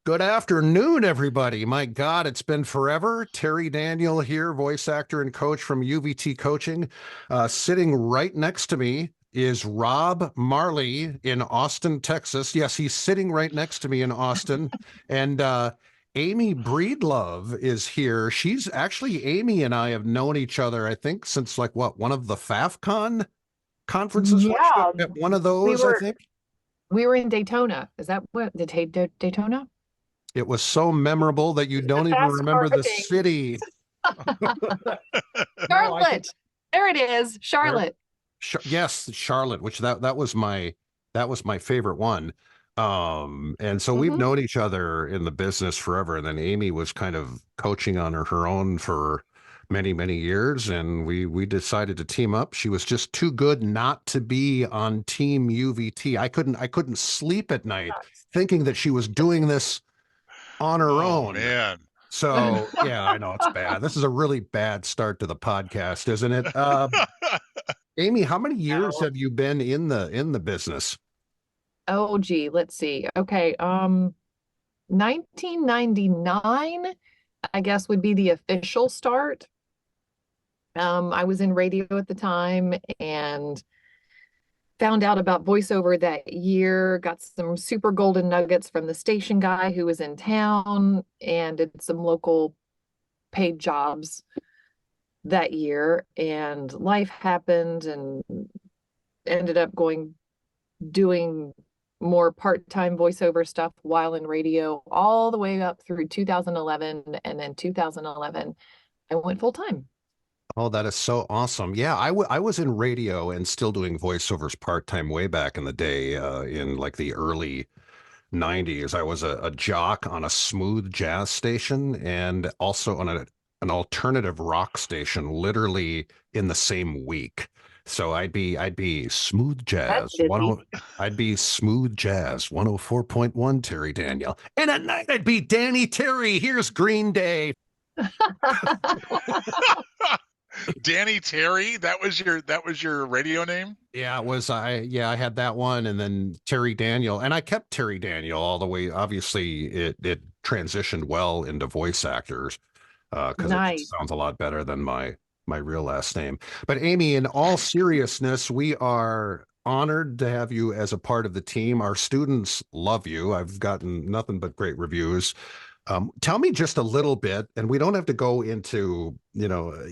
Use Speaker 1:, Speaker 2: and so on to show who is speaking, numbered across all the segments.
Speaker 1: Good afternoon, everybody. My God, it's been forever. Terry Daniel here, voice actor and coach from UVT Coaching. Sitting right next to me is Rob Marley in Austin, Texas. Yes, he's sitting right next to me in Austin. And Amy Breedlove is here. She's actually, Amy and I have known each other, I think, since like what, one of the FAFCON conferences? Weren't you
Speaker 2: Yeah,
Speaker 1: at one of
Speaker 2: we
Speaker 1: those, I
Speaker 2: were
Speaker 1: think?
Speaker 2: we were in Daytona. Is that what Daytona?
Speaker 1: It was so memorable that you
Speaker 2: The
Speaker 1: don't even
Speaker 2: fast
Speaker 1: remember
Speaker 2: car
Speaker 1: the
Speaker 2: thing.
Speaker 1: city. No, I can.
Speaker 2: Charlotte. There it is,
Speaker 1: There,
Speaker 2: Charlotte.
Speaker 1: yes, Charlotte, which that was my favorite one. And so we've
Speaker 2: Hmm.
Speaker 1: known each other in the business forever. And then Amy was kind of coaching on her own for many, many years, and we decided to team up. She was just too good not to be on Team UVT. I couldn't sleep at night thinking that she was doing this on her
Speaker 3: Oh
Speaker 1: own.
Speaker 3: man.
Speaker 1: So yeah, I know it's bad. This is a really bad start to the podcast, isn't it? Amy, how many years
Speaker 2: Oh,
Speaker 1: have you been in the business?
Speaker 2: oh, gee, let's see. Okay, 1999, I guess would be the official start. I was in radio at the time and found out about voiceover that year, got some super golden nuggets from the station guy who was in town and did some local paid jobs that year. And life happened and ended up doing more part-time voiceover stuff while in radio all the way up through 2011. And then 2011, I went full time.
Speaker 1: Oh, that is so awesome. Yeah, I was in radio and still doing voiceovers part-time way back in the day, in like the early 90s. I was a jock on a smooth jazz station and also on an alternative rock station, literally in the same week. So I'd be smooth
Speaker 2: That's
Speaker 1: jazz
Speaker 2: busy.
Speaker 1: I'd be smooth jazz 104.1 Terry Daniel. And at night I'd be Danny Terry. Here's Green Day.
Speaker 3: Danny Terry, that was your radio name?
Speaker 1: Yeah, I had that one, and then Terry Daniel, and I kept Terry Daniel all the way. Obviously, it transitioned well into voice actors, because it just
Speaker 2: Nice.
Speaker 1: sounds a lot better than my real last name. But Amy, in all seriousness, we are honored to have you as a part of the team. Our students love you. I've gotten nothing but great reviews. Tell me just a little bit, and we don't have to go into,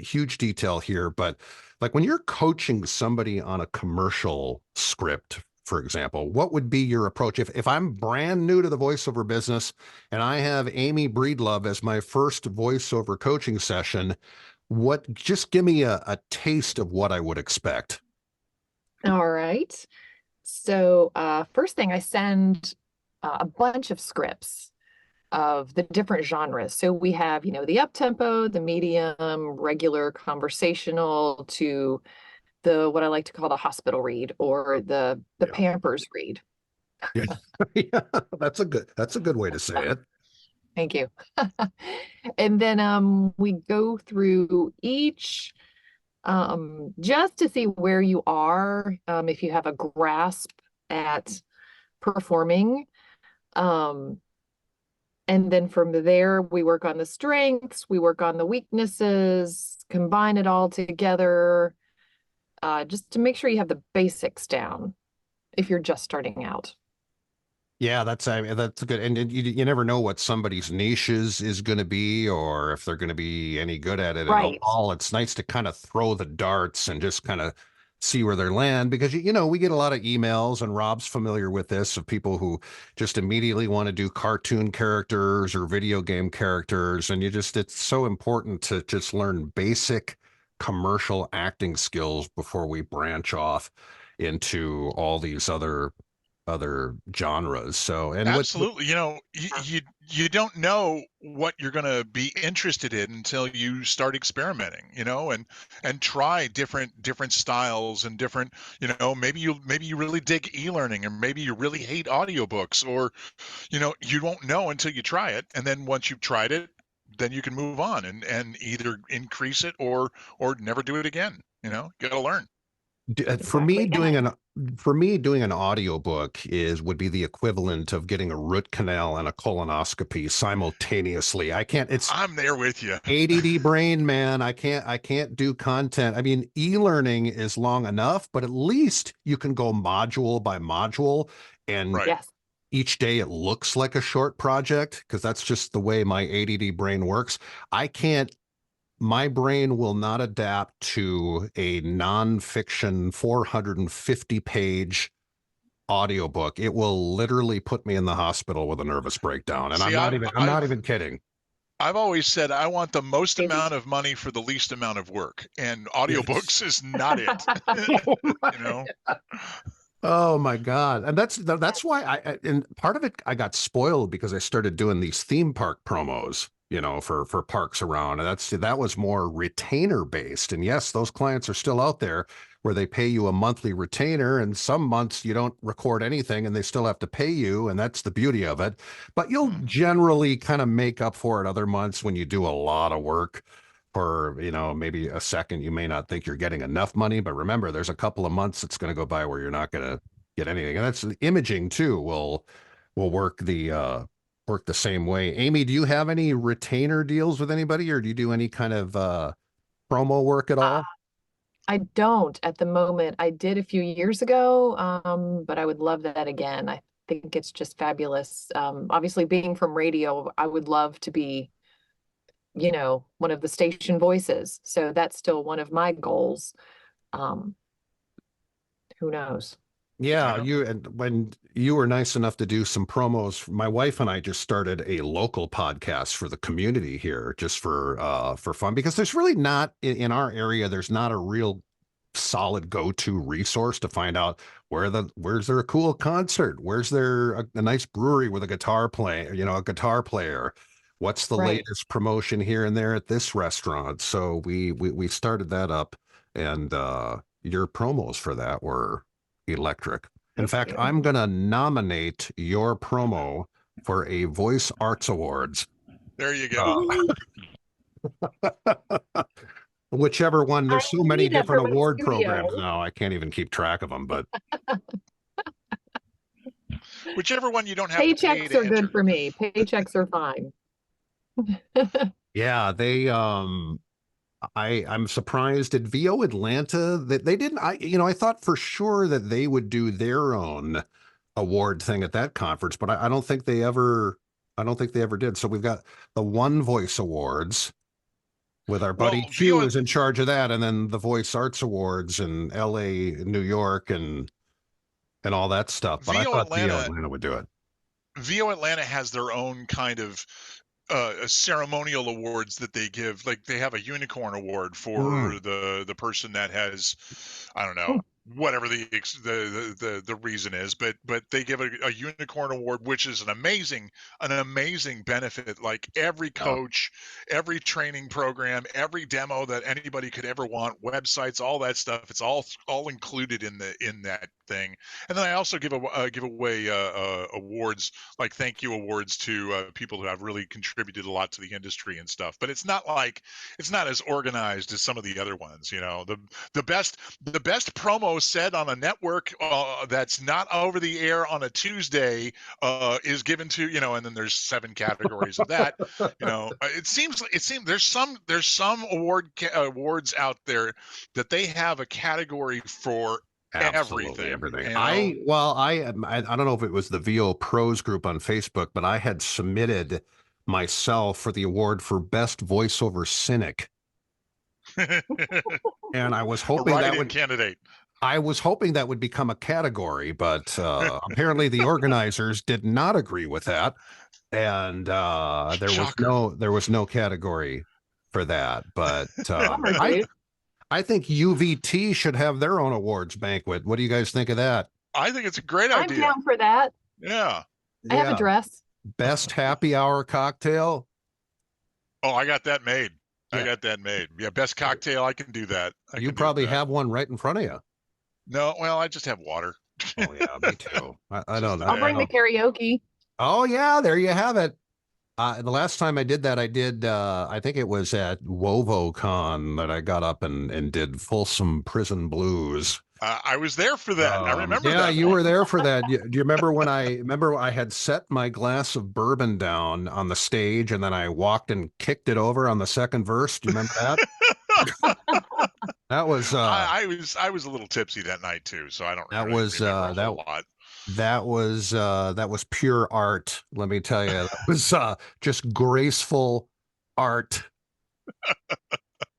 Speaker 1: huge detail here, but like when you're coaching somebody on a commercial script, for example, what would be your approach? If I'm brand new to the voiceover business and I have Amy Breedlove as my first voiceover coaching session, just give me a taste of what I would expect.
Speaker 2: All right. So, first thing, I send a bunch of scripts of the different genres. So we have, the up tempo, the medium, regular conversational to the what I like to call the hospital read or the
Speaker 1: Yeah.
Speaker 2: Pampers read.
Speaker 1: Yeah. Yeah, that's a good way to say it.
Speaker 2: Thank you. And then we go through each just to see where you are, if you have a grasp at performing. Um, And then from there, we work on the strengths, we work on the weaknesses, combine it all together, just to make sure you have the basics down if you're just starting out.
Speaker 1: Yeah, that's a good, and you never know what somebody's niche is going to be, or if they're going to be any good at it at
Speaker 2: Right.
Speaker 1: all. It's nice to kind of throw the darts and just kind of see where they land, because we get a lot of emails, and Rob's familiar with this, of people who just immediately want to do cartoon characters or video game characters, and it's so important to just learn basic commercial acting skills before we branch off into all these other genres. So, and what,
Speaker 3: Absolutely. You don't know what you're going to be interested in until you start experimenting, and try different styles and different, maybe you really dig e-learning, or maybe you really hate audiobooks, or you won't know until you try it. And then once you've tried it, then you can move on and either increase it or never do it again. You got to learn.
Speaker 1: For me,
Speaker 2: Exactly.
Speaker 1: doing an audiobook would be the equivalent of getting a root canal and a colonoscopy simultaneously. I can't, it's
Speaker 3: I'm there with you.
Speaker 1: ADD brain, man. I can't do content. I mean, e-learning is long enough, but at least you can go module by module, and
Speaker 3: Right.
Speaker 2: Yes.
Speaker 1: each day it looks like a short project, because that's just the way my ADD brain works. I can't, my brain will not adapt to a nonfiction 450 page audiobook. It will literally put me in the hospital with a nervous breakdown. And
Speaker 3: See,
Speaker 1: I'm not even kidding.
Speaker 3: I've always said I want the most
Speaker 2: Crazy.
Speaker 3: amount of money for the least amount of work, and
Speaker 1: Yes.
Speaker 3: audiobooks is not it.
Speaker 1: Oh
Speaker 3: You know?
Speaker 1: Oh my God. And that's why and part of it, I got spoiled because I started doing these theme park promos, for parks around. And that was more retainer based. And yes, those clients are still out there where they pay you a monthly retainer, and some months you don't record anything and they still have to pay you. And that's the beauty of it. But you'll
Speaker 3: Mhm.
Speaker 1: generally kind of make up for it other months when you do a lot of work for, maybe a second. You may not think you're getting enough money, but remember, there's a couple of months that's going to go by where you're not going to get anything. And that's the imaging too will work the same way. Amy, do you have any retainer deals with anybody, or do you do any kind of promo work at
Speaker 2: Uh,
Speaker 1: all?
Speaker 2: I don't at the moment. I did a few years ago, but I would love that again. I think it's just fabulous. Obviously, being from radio, I would love to be, one of the station voices. So that's still one of my goals. Um, who knows?
Speaker 1: Yeah,
Speaker 3: Yeah.
Speaker 1: and when you were nice enough to do some promos, my wife and I just started a local podcast for the community here, just for fun, because there's really not in our area, there's not a real solid go-to resource to find out where's there a cool concert, where's there a nice brewery with a guitar player, a guitar player, what's the
Speaker 2: Right.
Speaker 1: latest promotion here and there at this restaurant. So we started that up, and your promos for that were electric. In
Speaker 2: Thank
Speaker 1: fact,
Speaker 2: you.
Speaker 1: I'm gonna nominate your promo for a Voice Arts Awards.
Speaker 3: There you go.
Speaker 1: Uh, whichever one.
Speaker 2: I
Speaker 1: There's so many
Speaker 2: need that
Speaker 1: different
Speaker 2: for my
Speaker 1: award programs
Speaker 2: studio.
Speaker 1: now. I can't even keep track of them. But
Speaker 3: Whichever one you don't have to pay
Speaker 2: Paychecks
Speaker 3: to
Speaker 2: are good
Speaker 3: enter.
Speaker 2: for me. Paychecks are fine.
Speaker 1: yeah, I'm surprised at VO Atlanta that they didn't. I thought for sure that they would do their own award thing at that conference, but I don't think they ever. I don't think they ever did. So we've got the One Voice Awards with our buddy
Speaker 3: Well,
Speaker 1: Q is in charge of that, and then the Voice Arts Awards in LA, New York, and all that stuff. But I
Speaker 3: VO
Speaker 1: thought VO
Speaker 3: Atlanta
Speaker 1: Atlanta would do it.
Speaker 3: VO Atlanta has their own kind of ceremonial awards that they give. Like they have a unicorn award
Speaker 1: Mm.
Speaker 3: for the person that has, I don't know, whatever the reason is, but they give a unicorn award, which is an amazing benefit. Like every
Speaker 1: Yeah.
Speaker 3: coach, every training program, every demo that anybody could ever want, websites, all that stuff, it's all included in that thing. And then I also give away awards, like thank you awards to people who have really contributed a lot to the industry and stuff. But it's not as organized as some of the other ones. The best promo said on a network that's not over the air on a Tuesday is given to, and then there's 7 categories of that. It seems there's some awards out there that they have a category for
Speaker 1: Absolutely
Speaker 3: everything.
Speaker 1: everything. I don't know if it was the VO Pros group on Facebook, but I had submitted myself for the award for best voiceover cynic, and
Speaker 3: A write-in candidate.
Speaker 1: I was hoping that would become a category, but apparently the organizers did not agree with that, and
Speaker 3: Shocker.
Speaker 1: there was no category for that. But
Speaker 2: Bummer, dude.
Speaker 1: I think UVT should have their own awards banquet. What do you guys think of that?
Speaker 3: I think it's a great
Speaker 2: I'm
Speaker 3: idea.
Speaker 2: down for that.
Speaker 3: Yeah.
Speaker 2: I have a
Speaker 1: Yeah.
Speaker 2: dress.
Speaker 1: Best happy hour cocktail.
Speaker 3: Oh, I got that made.
Speaker 1: Yeah.
Speaker 3: Yeah, best cocktail. I can do that.
Speaker 1: You probably have one right in front of you.
Speaker 3: No, well, I just have water.
Speaker 1: Oh yeah, me too. I don't know.
Speaker 2: I'll bring the karaoke.
Speaker 1: Oh yeah, there you have it. The last time I did that, I think it was at WovoCon that I got up and did Folsom Prison Blues.
Speaker 3: I was there for that. I remember
Speaker 1: Yeah,
Speaker 3: that
Speaker 1: you
Speaker 3: one.
Speaker 1: were there for that. Do you remember when I had set my glass of bourbon down on the stage and then I walked and kicked it over on the second verse? Do you remember that? That was
Speaker 3: I was a little tipsy that night too, so I don't
Speaker 1: that
Speaker 3: really
Speaker 1: was
Speaker 3: remember a whole lot.
Speaker 1: that was pure art. Let me tell you, that was just graceful art.
Speaker 2: That's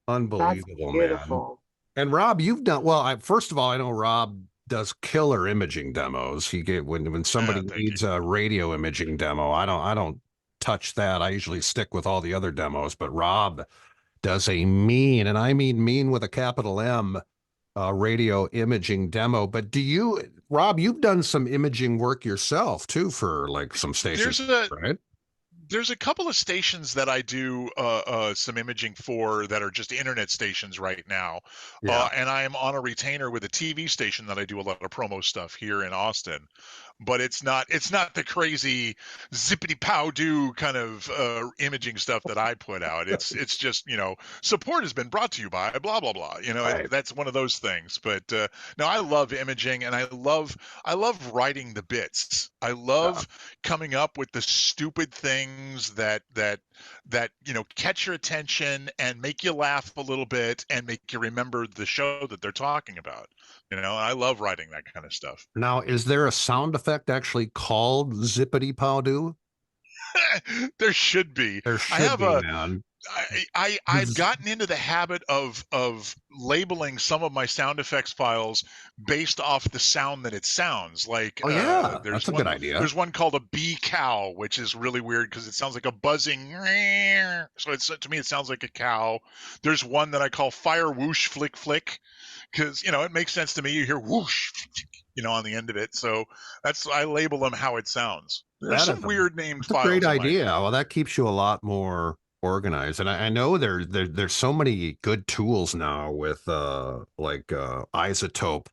Speaker 1: Unbelievable, man.
Speaker 2: beautiful.
Speaker 1: And Rob, you've done well. First of all, I know Rob does killer imaging demos. He get when
Speaker 3: Yeah,
Speaker 1: somebody
Speaker 3: thank you.
Speaker 1: needs a radio imaging demo, I don't touch that. I usually stick with all the other demos. But Rob does a mean, and I mean mean with a capital M, radio imaging demo. But Rob, you've done some imaging work yourself too for like some stations,
Speaker 3: There's a
Speaker 1: right?
Speaker 3: there's a couple of stations that I do some imaging for that are just internet stations right now,
Speaker 1: Yeah.
Speaker 3: and I am on a retainer with a TV station that I do a lot of promo stuff here in Austin. But it's not the crazy zippity pow do kind of imaging stuff that I put out. It's just support has been brought to you by blah blah blah.
Speaker 1: Right.
Speaker 3: That's one of those things. But no, I love imaging, and I love writing the bits. I
Speaker 1: Yeah.
Speaker 3: love coming up with the stupid things that catch your attention and make you laugh a little bit and make you remember the show that they're talking about. I love writing that kind of stuff.
Speaker 1: Now, is there a sound effect actually called zippity pow doo?
Speaker 3: There should be.
Speaker 1: There
Speaker 3: I
Speaker 1: should
Speaker 3: have
Speaker 1: be,
Speaker 3: a
Speaker 1: man.
Speaker 3: I've gotten into the habit of labeling some of my sound effects files based off the sound that it sounds like.
Speaker 1: Oh yeah,
Speaker 3: There's
Speaker 1: that's a good
Speaker 3: one
Speaker 1: idea.
Speaker 3: there's one called a bee cow, which is really weird because it sounds like a buzzing. So to me it sounds like a cow. There's one that I call fire whoosh flick flick because it makes sense to me. You hear whoosh, on the end of it. So I label them how it sounds. There's
Speaker 1: That
Speaker 3: some
Speaker 1: is
Speaker 3: weird named
Speaker 1: that's a great
Speaker 3: files in my.
Speaker 1: idea. Well, that keeps you a lot more organized. And I know there's so many good tools now with Isotope.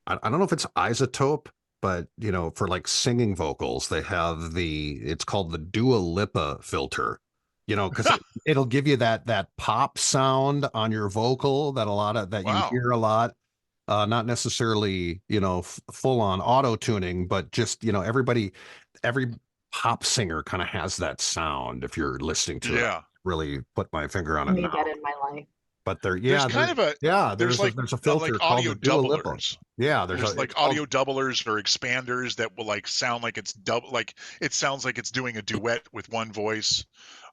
Speaker 1: I don't know if it's Isotope, but for like singing vocals, they have it's called the Dua Lipa filter. Because it'll give you that pop sound on your vocal that you
Speaker 3: Wow.
Speaker 1: hear a lot. Not necessarily, full on auto tuning, but just, every pop singer kind of has that sound if you're listening to it.
Speaker 3: Yeah.
Speaker 1: Really put my finger on
Speaker 2: I
Speaker 1: it
Speaker 2: need
Speaker 1: now.
Speaker 2: that in my life.
Speaker 1: But
Speaker 3: There's kind of a there's
Speaker 1: there's a filter
Speaker 3: like
Speaker 1: called
Speaker 3: audio
Speaker 1: the Dua Lipa.
Speaker 3: doublers.
Speaker 1: Yeah,
Speaker 3: There's like
Speaker 1: it's called,
Speaker 3: audio doublers or expanders that will like sound like it's double, like it sounds like it's doing a duet with one voice.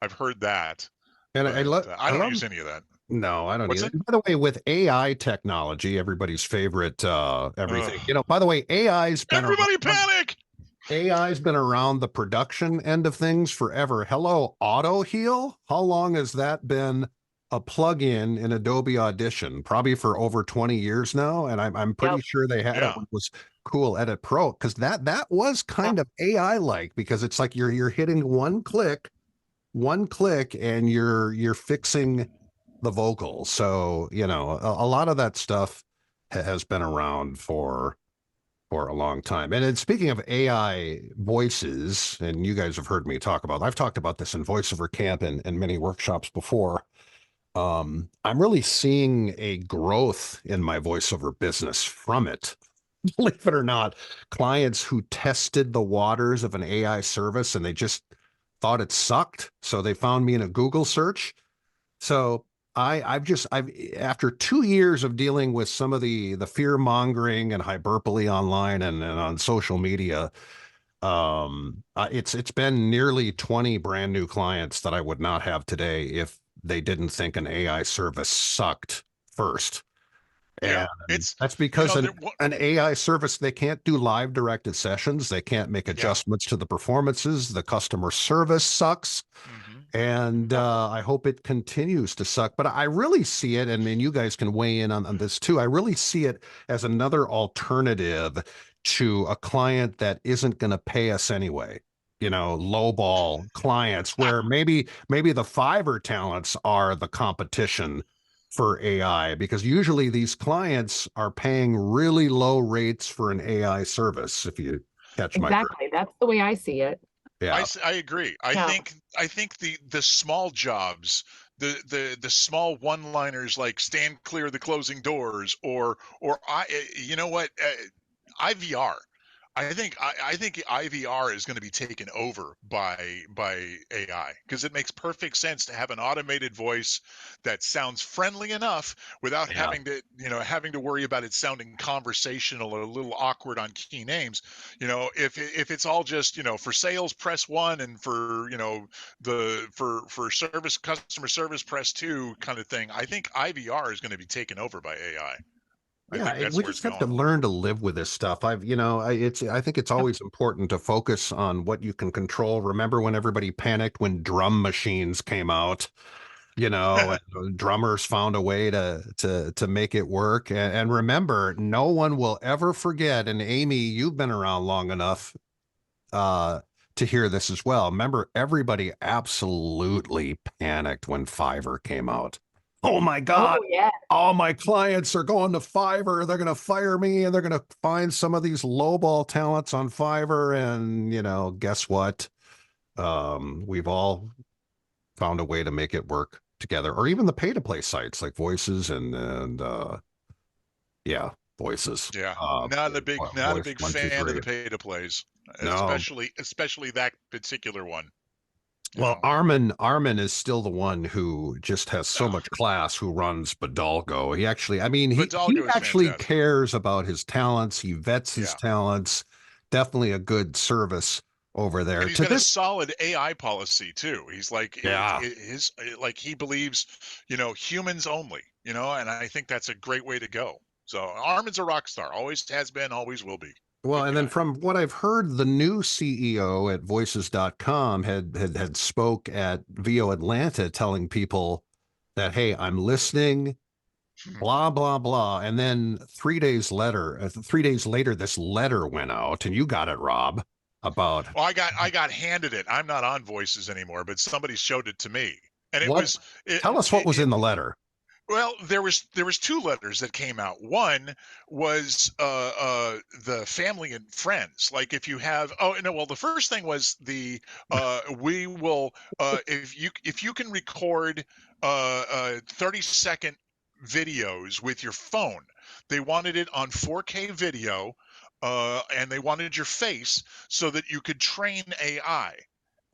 Speaker 3: I've heard that,
Speaker 1: and
Speaker 3: but I
Speaker 1: I
Speaker 3: don't
Speaker 1: love
Speaker 3: use any of that.
Speaker 1: no, I don't
Speaker 3: What's
Speaker 1: either.
Speaker 3: it?
Speaker 1: And by the way, with AI technology, everybody's favorite everything.
Speaker 3: Ugh.
Speaker 1: By the way, AI's been around.
Speaker 3: Everybody panic!
Speaker 1: AI's been around the production end of things forever. Hello, Auto Heal. How long has that been a plugin in Adobe Audition? Probably for over 20 years now. And I'm pretty
Speaker 2: Yep.
Speaker 1: sure they had it
Speaker 3: Yeah.
Speaker 1: when it was Cool Edit Pro, because that was kind of AI like, because it's like you're hitting one click, and you're fixing the vocals. So a lot of that stuff has been around for a long time. And then speaking of AI voices, and you guys have heard me I've talked about this in Voiceover Camp and many workshops before. I'm really seeing a growth in my voiceover business from it. Believe it or not, clients who tested the waters of an AI service and they just thought it sucked. So they found me in a Google search. So I've after 2 years of dealing with some of the fear mongering and hyperbole online and on social media, it's been nearly 20 brand new clients that I would not have today if they didn't think an AI service sucked first.
Speaker 3: Yeah.
Speaker 1: And
Speaker 3: It's
Speaker 1: that's because
Speaker 3: there,
Speaker 1: an AI service, they can't do live directed sessions. They can't make adjustments to the performances. The customer service sucks.
Speaker 3: mm-hmm.
Speaker 1: And I hope it continues to suck. But I really see it, and you guys can weigh in on this too. I really see it as another alternative to a client that isn't going to pay us anyway. Lowball clients where maybe the Fiverr talents are the competition for AI, because usually these clients are paying really low rates for an AI service. If you catch my drift.
Speaker 2: Exactly. That's the way I see it.
Speaker 1: Yeah.
Speaker 3: I agree. I
Speaker 2: Yeah.
Speaker 3: think the small jobs the small one-liners like "stand clear of the closing doors" or you know what, IVR. I think IVR is going to be taken over by AI, because it makes perfect sense to have an automated voice that sounds friendly enough without
Speaker 1: Yeah.
Speaker 3: having to worry about it sounding conversational or a little awkward on key names. If it's all just, for sales press 1, and for for service, customer service press 2 kind of thing, I think IVR is going to be taken over by AI. I
Speaker 1: Yeah,
Speaker 3: think that's
Speaker 1: we
Speaker 3: where it's
Speaker 1: just have to
Speaker 3: going.
Speaker 1: learn to live with this stuff. I think it's
Speaker 2: Yep.
Speaker 1: always important to focus on what you can control. Remember when everybody panicked when drum machines came out, and the drummers found a way to make it work. And remember, no one will ever forget. And Amy, you've been around long enough uh, to hear this as well. Remember, everybody absolutely panicked when Fiverr came out. Oh my God,
Speaker 2: Oh, yeah.
Speaker 1: all my clients are going to Fiverr. They're going to fire me and they're going to find some of these lowball talents on Fiverr. And, guess what? We've all found a way to make it work together, or even the pay to play sites like Voices and yeah, Voices.
Speaker 3: Yeah,
Speaker 1: Uh,
Speaker 3: not a
Speaker 1: Voice
Speaker 3: big
Speaker 1: one, two,
Speaker 3: fan of
Speaker 1: three.
Speaker 3: the pay to plays,
Speaker 1: No.
Speaker 3: especially that particular one. You
Speaker 1: Well,
Speaker 3: know,
Speaker 1: Armin is still the one who just has so
Speaker 3: oh,
Speaker 1: much class, who runs Badalgo. He actually, I mean, he
Speaker 3: Vidalgo is
Speaker 1: actually
Speaker 3: fantastic.
Speaker 1: cares about his talents. He vets his
Speaker 3: Yeah,
Speaker 1: talents. Definitely a good service over there.
Speaker 3: and he's
Speaker 1: To
Speaker 3: got a
Speaker 1: this,
Speaker 3: solid AI policy too. He's like
Speaker 1: yeah.
Speaker 3: his like he believes, humans only. And I think that's a great way to go. So Armin's a rock star. Always has been. Always will be.
Speaker 1: Well,
Speaker 3: Good
Speaker 1: and then
Speaker 3: guy.
Speaker 1: from what I've heard, the new CEO at voices.com had spoke at VO Atlanta telling people that, hey, I'm listening, blah blah blah. And then 3 days later, this letter went out, and you got it, Rob, about
Speaker 3: Well, I got handed it. I'm not on Voices anymore, but somebody showed it to me, and it
Speaker 1: what.
Speaker 3: was it,
Speaker 1: Tell us what was
Speaker 3: it,
Speaker 1: in the letter.
Speaker 3: well, there was two letters that came out. One was the family and friends. Like, if you have, oh no, well, the first thing was we will, if you can record 30-second videos with your phone. They wanted it on 4K video, and they wanted your face so that you could train AI.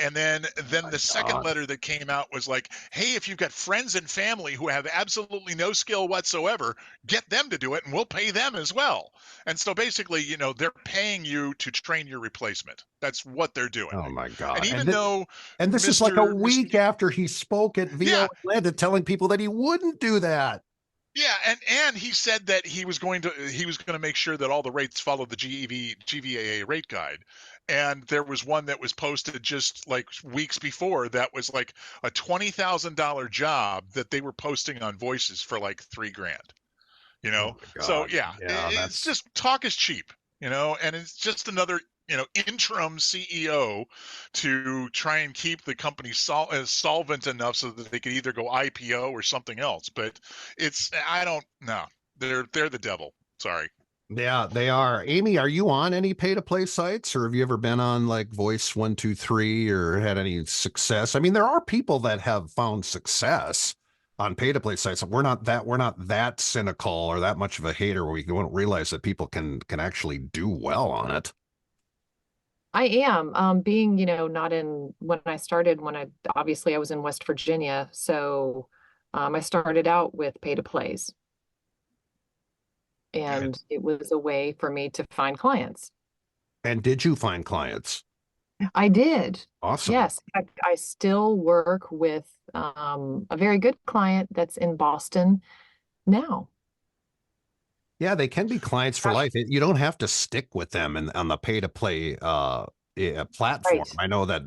Speaker 3: And then
Speaker 1: My
Speaker 3: the second
Speaker 1: God.
Speaker 3: letter that came out was like, hey, if you've got friends and family who have absolutely no skill whatsoever, get them to do it and we'll pay them as well. And so basically, they're paying you to train your replacement. That's what they're doing.
Speaker 1: Oh my
Speaker 3: And
Speaker 1: God.
Speaker 3: even though
Speaker 1: And this is like a
Speaker 3: Mr.
Speaker 1: week after he spoke at VO
Speaker 3: Yeah,
Speaker 1: Atlanta telling people that he wouldn't do that.
Speaker 3: yeah, and he said that he was going to make sure that all the rates follow the GVAA rate guide. And there was one that was posted just like weeks before that was like a $20,000 job that they were posting on Voices for like $3,000.
Speaker 1: Oh my
Speaker 3: So
Speaker 1: God.
Speaker 3: yeah,
Speaker 1: Yeah,
Speaker 3: it's
Speaker 1: that's
Speaker 3: just talk is cheap. And it's just another interim CEO to try and keep the company solvent enough so that they could either go IPO or something else. But I don't know. They're the devil. Sorry.
Speaker 1: yeah, they are. Amy, are you on any pay to play sites, or have you ever been on like Voice 123 or had any success? I mean, there are people that have found success on pay to play sites. We're not that cynical or that much of a hater where we won't realize that people can actually do well on it.
Speaker 2: I am being, not in when I started, obviously I was in West Virginia. So I started out with pay to plays,
Speaker 3: And
Speaker 2: and it was a way for me to find clients.
Speaker 1: And did you find clients?
Speaker 2: I did.
Speaker 1: Awesome.
Speaker 2: Yes. I still work with a very good client that's in Boston now.
Speaker 1: Yeah, they can be clients for life. You don't have to stick with them on the pay to play platform.
Speaker 2: Right.
Speaker 1: I know that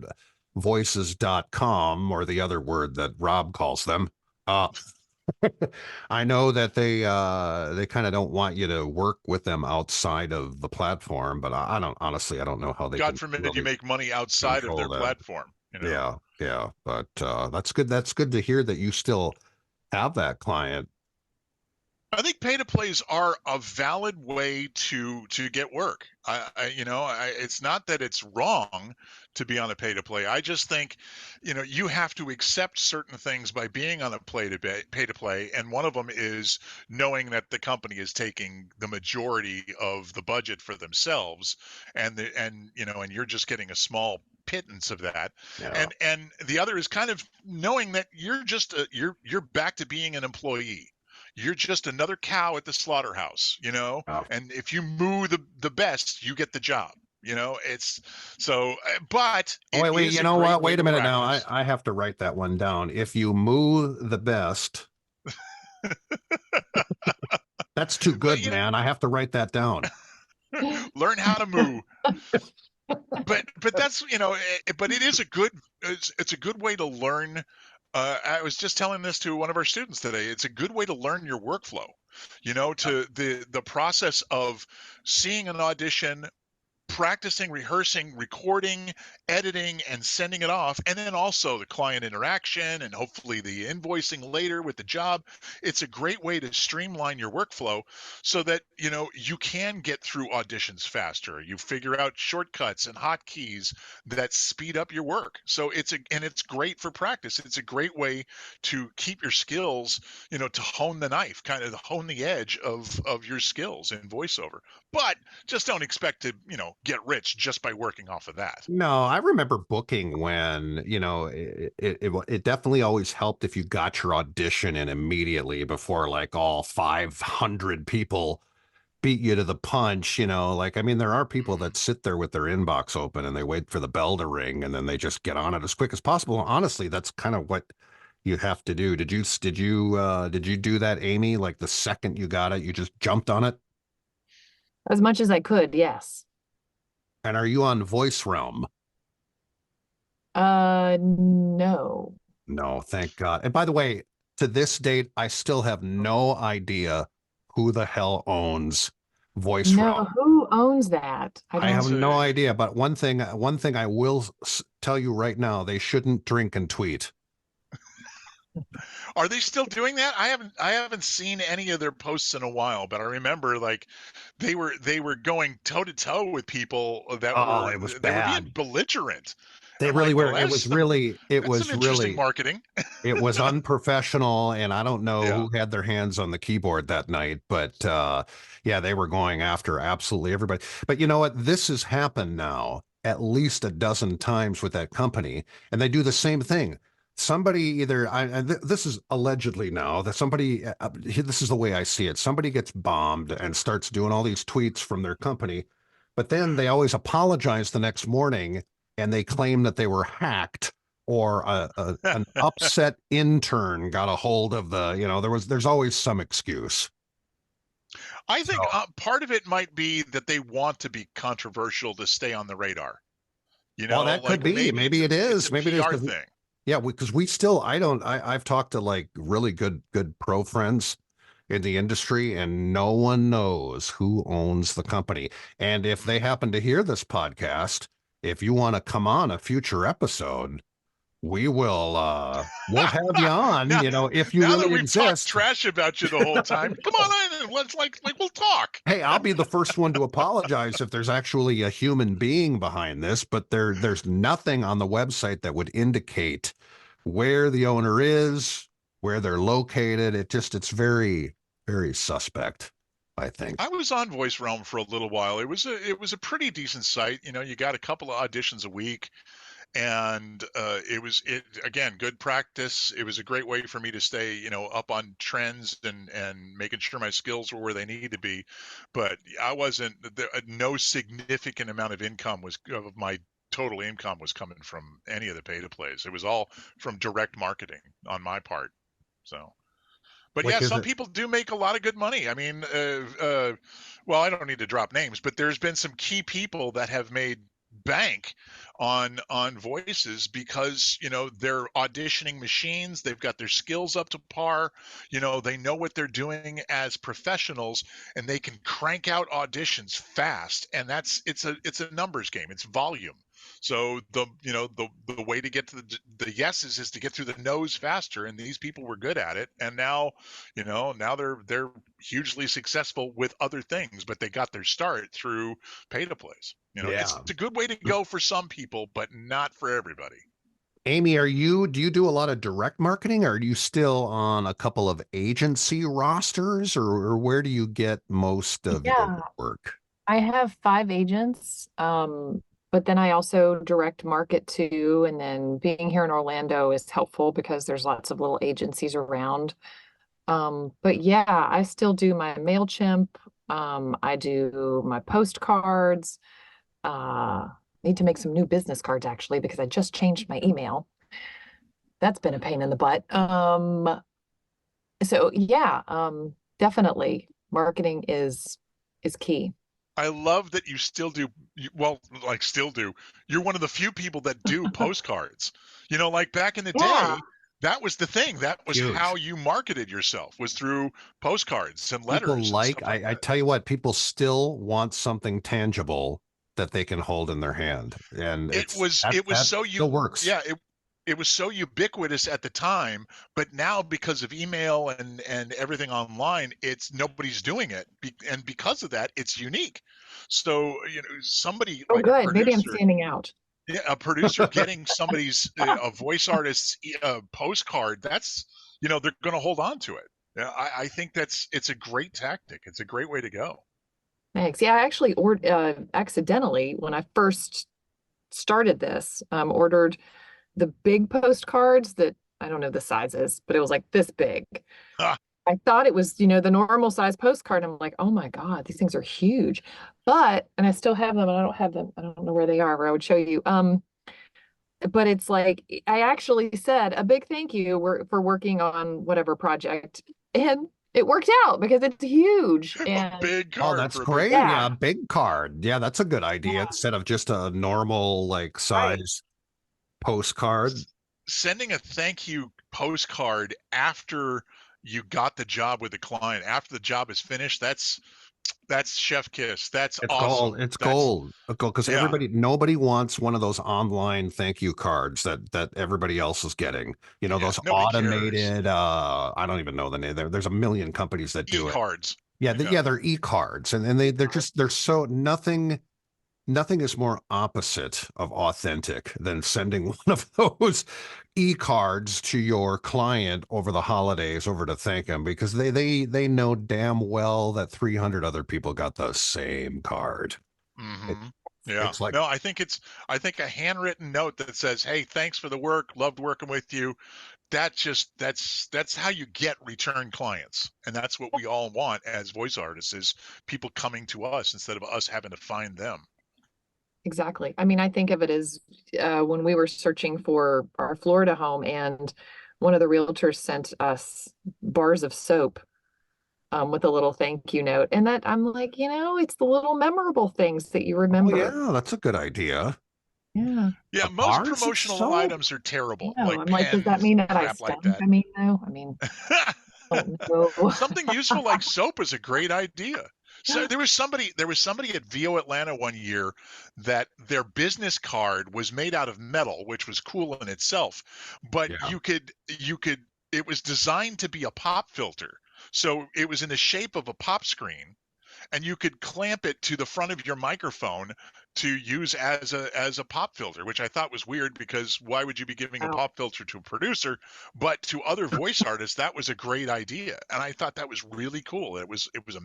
Speaker 1: voices.com, or the other word that Rob calls them, uh, I know that they kind of don't want you to work with them outside of the platform, but I don't honestly, I don't know how they
Speaker 3: God
Speaker 1: can
Speaker 3: forbid you
Speaker 1: really
Speaker 3: make money outside of
Speaker 1: control
Speaker 3: their
Speaker 1: that.
Speaker 3: platform.
Speaker 1: Yeah, yeah, but that's good. That's good to hear that you still have that client.
Speaker 3: I think pay to plays are a valid way to get work. It's not that it's wrong to be on a pay to play. I just think, you have to accept certain things by being on a pay to play, and one of them is knowing that the company is taking the majority of the budget for themselves, and you're just getting a small pittance of that.
Speaker 1: Yeah.
Speaker 3: And the other is kind of knowing that you're just you're back to being an employee. You're just another cow at the slaughterhouse,
Speaker 1: Yeah.
Speaker 3: and if you moo the best, you get the job. It's so, but
Speaker 1: Oh,
Speaker 3: it
Speaker 1: wait,
Speaker 3: is
Speaker 1: you
Speaker 3: a
Speaker 1: know
Speaker 3: great
Speaker 1: what?
Speaker 3: way
Speaker 1: Wait a
Speaker 3: to
Speaker 1: minute now.
Speaker 3: practice.
Speaker 1: I have to write that one down. If you moo the best, that's too
Speaker 3: Well,
Speaker 1: good, man. I have to write that down.
Speaker 3: learn how to moo. But that's but it is it's a good way to learn. I was just telling this to one of our students today. It's a good way to learn your workflow, to the process of seeing an audition, practicing, rehearsing, recording, editing, and sending it off, and then also the client interaction and hopefully the invoicing later with the job. It's a great way to streamline your workflow so that you can get through auditions faster. You figure out shortcuts and hotkeys that speed up your work. So it's great for practice. It's a great way to keep your skills, to hone the knife, kind of hone the edge of your skills in voiceover. But just don't expect to get rich just by working off of that.
Speaker 1: No, I remember booking when, it definitely always helped if you got your audition in immediately before like all 500 people beat you to the punch, like, I mean, there are people that sit there with their inbox open and they wait for the bell to ring and then they just get on it as quick as possible. Honestly, that's kind of what you have to do. Did you do that, Amy? Like the second you got it, you just jumped on it?
Speaker 2: As much as I could, yes.
Speaker 1: And are you on Voice Realm?
Speaker 2: No.
Speaker 1: No, thank God. And by the way, to this date, I still have no idea who the hell owns Voice
Speaker 2: No,
Speaker 1: Realm.
Speaker 2: who owns that? I
Speaker 1: I have
Speaker 2: don't.
Speaker 1: no idea, but one thing I will tell you right now, they shouldn't drink and tweet.
Speaker 3: Are they still doing that? I haven't seen any of their posts in a while, but I remember like they were going toe to toe with people that
Speaker 1: Oh,
Speaker 3: were
Speaker 1: it was
Speaker 3: they were being
Speaker 1: bad.
Speaker 3: belligerent. And
Speaker 1: They
Speaker 3: I'm
Speaker 1: really
Speaker 3: like, well,
Speaker 1: were. It was really, it
Speaker 3: that's some
Speaker 1: was
Speaker 3: interesting
Speaker 1: really,
Speaker 3: marketing.
Speaker 1: it was unprofessional, and I don't know
Speaker 3: Yeah.
Speaker 1: who had their hands on the keyboard that night, but yeah, they were going after absolutely everybody. But you know what? This has happened now at least a dozen times with that company, and they do the same thing. Somebody either this is allegedly now that somebody this is the way I see it. Somebody gets bombed and starts doing all these tweets from their company, but then they always apologize the next morning and they claim that they were hacked or an upset intern got a hold of there's always some excuse.
Speaker 3: I
Speaker 1: So,
Speaker 3: think part of it might be that they want to be controversial to stay on the radar.
Speaker 1: well, that could
Speaker 3: Like
Speaker 1: be.
Speaker 3: maybe
Speaker 1: Maybe it
Speaker 3: it's
Speaker 1: is.
Speaker 3: a
Speaker 1: Maybe it is
Speaker 3: PR
Speaker 1: because
Speaker 3: thing.
Speaker 1: yeah, because we still I've talked to like really good pro friends in the industry, and no one knows who owns the company. And if they happen to hear this podcast, if you want to come on a future episode, we'll have you on,
Speaker 3: now,
Speaker 1: if you
Speaker 3: now that
Speaker 1: really
Speaker 3: we've talked
Speaker 1: exist.
Speaker 3: trash about you the whole time, come on in and let's like we'll talk.
Speaker 1: Hey, I'll be the first one to apologize if there's actually a human being behind this, but there's nothing on the website that would indicate where the owner is, where they're located. It's very, very suspect, I think.
Speaker 3: I was on Voice Realm for a little while. It was a pretty decent site. You got a couple of auditions a week, and it again good practice. It was a great way for me to stay up on trends and making sure my skills were where they need to be. But I wasn't there. No significant amount of my total income was coming from any of the pay to plays. It was all from direct marketing on my part. So. But yeah,
Speaker 1: Which is
Speaker 3: some
Speaker 1: it?
Speaker 3: people do make a lot of good money. I mean, well, I don't need to drop names, but there's been some key people that have made bank on voices because they're auditioning machines. They've got their skills up to par. They know what they're doing as professionals, and they can crank out auditions fast. And it's a numbers game. It's volume. So the way to get to the yeses is to get through the no's faster, and these people were good at it. And now they're hugely successful with other things, but they got their start through pay to plays. You know, it's
Speaker 1: Yeah.
Speaker 3: a good way to go for some people, but not for everybody.
Speaker 1: Amy, do you do a lot of direct marketing, or are you still on a couple of agency rosters, or where do you get most of your
Speaker 2: Yeah,
Speaker 1: work?
Speaker 2: I have 5 agents, but then I also direct market too. And then being here in Orlando is helpful because there's lots of little agencies around. But yeah, I still do my MailChimp. I do my postcards. Need to make some new business cards actually because I just changed my email. That's been a pain in the butt. So yeah, definitely marketing is key.
Speaker 3: I love that you still do well, like still do. You're one of the few people that do postcards. You know, like back in the
Speaker 2: Yeah.
Speaker 3: day, that was the thing. That was how
Speaker 1: Huge.
Speaker 3: you marketed yourself was through postcards and
Speaker 1: People
Speaker 3: letters and stuff like
Speaker 1: I
Speaker 3: that.
Speaker 1: tell you what, people still want something tangible that they can hold in their hand. And
Speaker 3: It was
Speaker 1: that
Speaker 3: so
Speaker 1: still works.
Speaker 3: yeah, it was so ubiquitous at the time, but now because of email and everything online, it's nobody's doing it. And because of that, it's unique. So, you know, somebody
Speaker 2: Oh,
Speaker 3: like a
Speaker 2: good. Maybe I'm
Speaker 3: producer.
Speaker 2: standing out.
Speaker 3: Yeah, a producer getting somebody's a voice artist's postcard, that's, you know, they're going to hold on to it. Yeah, I think it's a great tactic. It's a great way to go.
Speaker 2: Thanks. Yeah, I actually ordered accidentally when I first started this, ordered the big postcards that I don't know the sizes, but it was like this big.
Speaker 3: Ah,
Speaker 2: I thought it was, the normal size postcard. I'm like, oh my God, these things are huge. And I still have them and I don't have them. I don't know where they are, where I would show you. But it's like I actually said a big thank you for working on whatever project. And it worked out because it's huge.
Speaker 3: a
Speaker 2: And
Speaker 3: big
Speaker 1: Oh,
Speaker 3: card
Speaker 1: that's
Speaker 3: for a big
Speaker 1: great.
Speaker 3: project.
Speaker 1: Yeah,
Speaker 2: yeah,
Speaker 1: big card. Yeah, that's a good idea.
Speaker 2: yeah,
Speaker 1: Instead of just a normal like
Speaker 2: right.
Speaker 1: size postcard.
Speaker 3: Sending a thank you postcard after you got the job with the client, after the job is finished, that's chef kiss. That's
Speaker 1: It's gold.
Speaker 3: awesome.
Speaker 1: It's
Speaker 3: That's
Speaker 1: gold. Gold, because
Speaker 3: yeah.
Speaker 1: nobody wants one of those online thank you cards that everybody else is getting. You know,
Speaker 3: Yeah,
Speaker 1: those
Speaker 3: nobody cares.
Speaker 1: automated. I don't even know the name. There's a million companies that do it.
Speaker 3: E-cards.
Speaker 1: Yeah,
Speaker 3: Yeah.
Speaker 1: they're e-cards, and they're so nothing is more opposite of authentic than sending one of those e-cards to your client over the holidays over to thank them, because they know damn well that 300 other people got the same card. It,
Speaker 3: Mm-hmm. Yeah.
Speaker 1: it's like,
Speaker 3: No, I think a handwritten note that says, "Hey, thanks for the work. Loved working with you." That's how you get return clients. And that's what we all want as voice artists is people coming to us instead of us having to find them.
Speaker 2: Exactly. I mean, I think of it as when we were searching for our Florida home, and one of the realtors sent us bars of soap with a little thank you note. And that I'm like, it's the little memorable things that you
Speaker 1: oh
Speaker 2: remember.
Speaker 1: yeah, that's a good idea.
Speaker 2: Yeah.
Speaker 3: Yeah,
Speaker 1: A
Speaker 3: most
Speaker 1: bars of
Speaker 3: promotional
Speaker 1: soap?
Speaker 3: items are terrible,
Speaker 2: No,
Speaker 3: like
Speaker 2: I'm like, does that
Speaker 3: pens
Speaker 2: mean
Speaker 3: and
Speaker 2: that I
Speaker 3: crap like
Speaker 2: stank?
Speaker 3: that.
Speaker 2: I mean, though, I mean, I don't know.
Speaker 3: Something useful like soap is a great idea. So
Speaker 2: Yeah.
Speaker 3: there was somebody at VO Atlanta one year that their business card was made out of metal, which was cool in itself, but
Speaker 1: Yeah.
Speaker 3: you could it was designed to be a pop filter. So it was in the shape of a pop screen, and you could clamp it to the front of your microphone to use as a pop filter, which I thought was weird because why would you be giving a
Speaker 2: Wow.
Speaker 3: pop filter to a producer? But to other voice artists, that was a great idea, and I thought that was really cool. It was a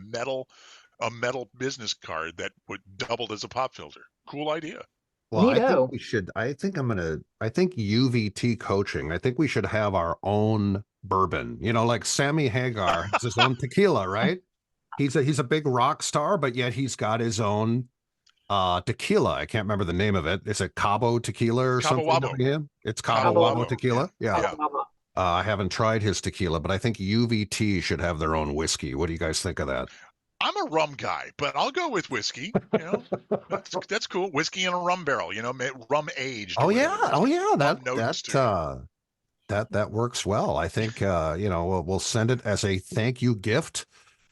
Speaker 3: metal business card that would doubled as a pop filter. Cool idea.
Speaker 1: Well,
Speaker 2: Neato.
Speaker 1: I think UVT coaching, I think we should have our own bourbon. You know, like Sammy Hagar has his own tequila, right? He's a big rock star, but yet he's got his own tequila. I can't remember the name of it. Is it Cabo tequila or
Speaker 3: Cabo
Speaker 1: something?
Speaker 3: Wabo.
Speaker 1: Yeah, it's
Speaker 3: Cabo
Speaker 1: Cabo
Speaker 2: Cabo
Speaker 1: Wabo
Speaker 3: Wabo. Yeah.
Speaker 1: tequila. Yeah.
Speaker 3: Yeah.
Speaker 2: Wabo.
Speaker 1: I haven't tried his tequila, but I think UVT should have their own whiskey. What do you guys think of that?
Speaker 3: I'm a rum guy, but I'll go with whiskey. You know, that's cool. Whiskey in a rum barrel. You know, rum aged or
Speaker 1: Oh
Speaker 3: whatever.
Speaker 1: yeah, oh yeah,
Speaker 3: Rum notes to it.
Speaker 1: that works well. I think we'll send it as a thank you gift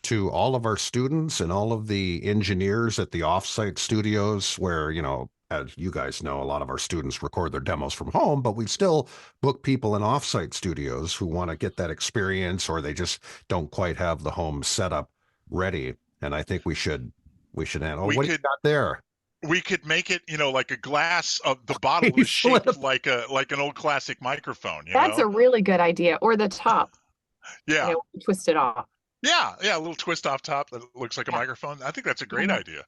Speaker 1: to all of our students and all of the engineers at the offsite studios where, as you guys know, a lot of our students record their demos from home, but we still book people in offsite studios who want to get that experience, or they just don't quite have the home setup ready. And I think we should handle.
Speaker 3: We
Speaker 1: What do you
Speaker 3: could
Speaker 1: got there?
Speaker 3: we could make it, like a glass of the bottle
Speaker 1: Hey,
Speaker 3: is shaped
Speaker 1: flip.
Speaker 3: like an old classic microphone,
Speaker 2: That's a really good idea. Or the top,
Speaker 3: Yeah.
Speaker 2: twist it off.
Speaker 3: Yeah, a little twist off top that looks like a
Speaker 2: Yeah.
Speaker 3: microphone. I think that's a great
Speaker 2: Mhm.
Speaker 3: idea.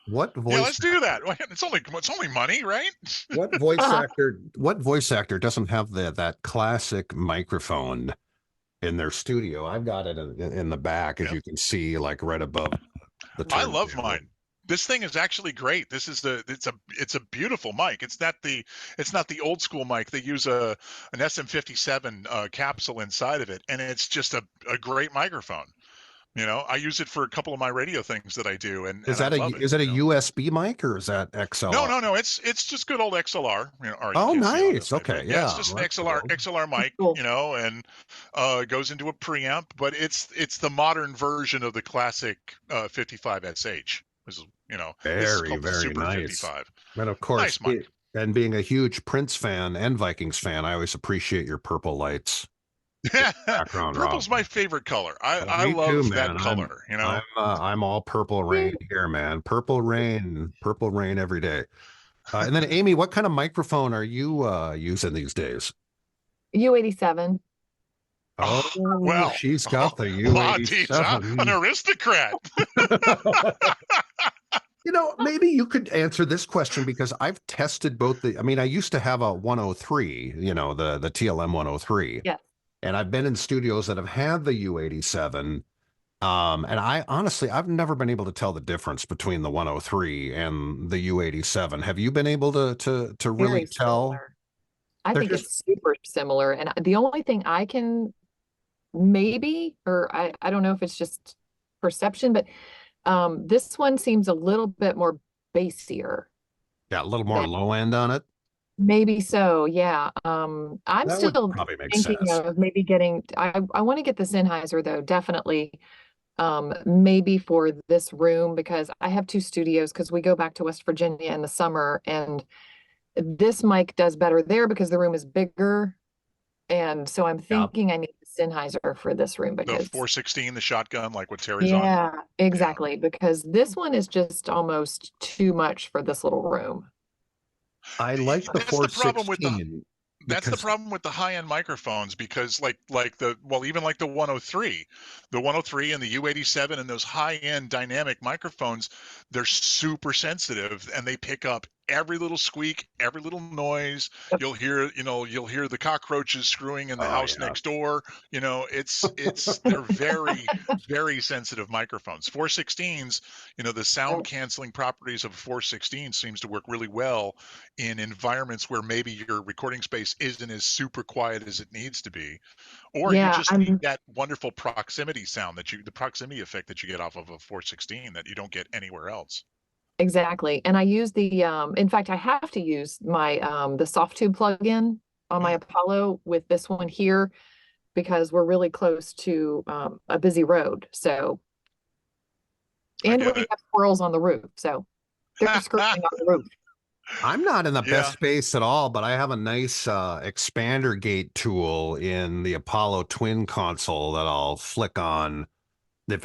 Speaker 1: What
Speaker 3: Yeah,
Speaker 1: voice
Speaker 3: let's do that. It's only money, right?
Speaker 1: what voice
Speaker 2: Uh-huh.
Speaker 1: actor what voice actor doesn't have that classic microphone in their studio? I've got it in the back, as
Speaker 3: Yeah.
Speaker 1: you can see, like right above the
Speaker 3: I love
Speaker 1: turntable.
Speaker 3: mine. This thing is actually great. It's a beautiful mic. It's not the old school mic. They use an SM57 capsule inside of it, and it's just a great microphone. I use it for a couple of my radio things that I do, and
Speaker 1: Is
Speaker 3: I
Speaker 1: that a
Speaker 3: love it.
Speaker 1: is it a USB mic or is that
Speaker 3: No,
Speaker 1: XLR?
Speaker 3: no, no. It's just good old XLR. Or you
Speaker 1: Oh,
Speaker 3: can't see it on this
Speaker 1: nice.
Speaker 3: side, but
Speaker 1: Okay,
Speaker 3: yeah,
Speaker 1: yeah,
Speaker 3: it's just an
Speaker 1: that's
Speaker 3: XLR
Speaker 1: cool.
Speaker 3: XLR mic.
Speaker 2: Cool.
Speaker 3: And it goes into a preamp, but it's the modern version of the classic 55SH. This is
Speaker 1: Very,
Speaker 3: called the
Speaker 1: very
Speaker 3: Super
Speaker 1: nice.
Speaker 3: 55.
Speaker 1: And of course,
Speaker 3: Nice mic.
Speaker 1: and being a huge Prince fan and Vikings fan, I always appreciate your purple lights background, Rob.
Speaker 3: Purple's my favorite color. I
Speaker 1: Oh,
Speaker 3: I
Speaker 1: me too,
Speaker 3: love that
Speaker 1: man.
Speaker 3: color.
Speaker 1: I'm all purple rain here, man. Purple rain every day. And then Amy, what kind of microphone are you using these days?
Speaker 2: U87.
Speaker 1: Oh,
Speaker 3: Well,
Speaker 1: she's got the
Speaker 3: wow, geez, huh? An
Speaker 1: U87.
Speaker 3: aristocrat.
Speaker 1: Maybe you could answer this question, because I've tested both I mean, I used to have a 103, the TLM 103.
Speaker 2: Yes.
Speaker 1: And I've been in studios that have had the U87. And I honestly, I've never been able to tell the difference between the 103 and the U87. Have you been able to really
Speaker 2: Very
Speaker 1: tell?
Speaker 2: similar. I
Speaker 1: They're
Speaker 2: think
Speaker 1: just
Speaker 2: it's super similar. And the only thing I can maybe, or I don't know if it's just perception, but this one seems a little bit more bassier.
Speaker 1: got a little more low end on it.
Speaker 2: Maybe so, yeah. I'm
Speaker 1: That would
Speaker 2: still
Speaker 1: probably make
Speaker 2: thinking
Speaker 1: sense.
Speaker 2: of maybe getting, I want to get the Sennheiser though, definitely. Maybe for this room, because I have two studios, because we go back to West Virginia in the summer, and this mic does better there because the room is bigger. And so I'm
Speaker 1: Yep.
Speaker 2: thinking I need the Sennheiser for this room
Speaker 3: The
Speaker 2: because
Speaker 3: 416, the shotgun, like what Terry's on.
Speaker 2: yeah, exactly. Because this one is just almost too much for this little room.
Speaker 1: I like the
Speaker 3: That's the problem with the
Speaker 1: 416
Speaker 3: That's the
Speaker 1: because
Speaker 3: problem with the high-end microphones, because even like the 103 and the U87 and those high-end dynamic microphones, they're super sensitive and they pick up every little squeak, every little noise.
Speaker 2: Yep.
Speaker 3: You'll hear the cockroaches screwing in the house
Speaker 1: yeah.
Speaker 3: next door. They're very, very sensitive microphones. 416s, the sound canceling properties of a 416 seems to work really well in environments where maybe your recording space isn't as super quiet as it needs to be, or you
Speaker 2: Yeah,
Speaker 3: just need that wonderful proximity sound the proximity effect that you get off of a 416 that you don't get anywhere else.
Speaker 2: exactly. And I use in fact, I have to use my the soft tube plugin on my Apollo with this one here because we're really close to a busy road. So, and we have squirrels on the roof, so they're screaming on the roof.
Speaker 1: I'm not in the
Speaker 3: Yeah.
Speaker 1: best space at all, but I have a nice expander gate tool in the Apollo Twin console that I'll flick on if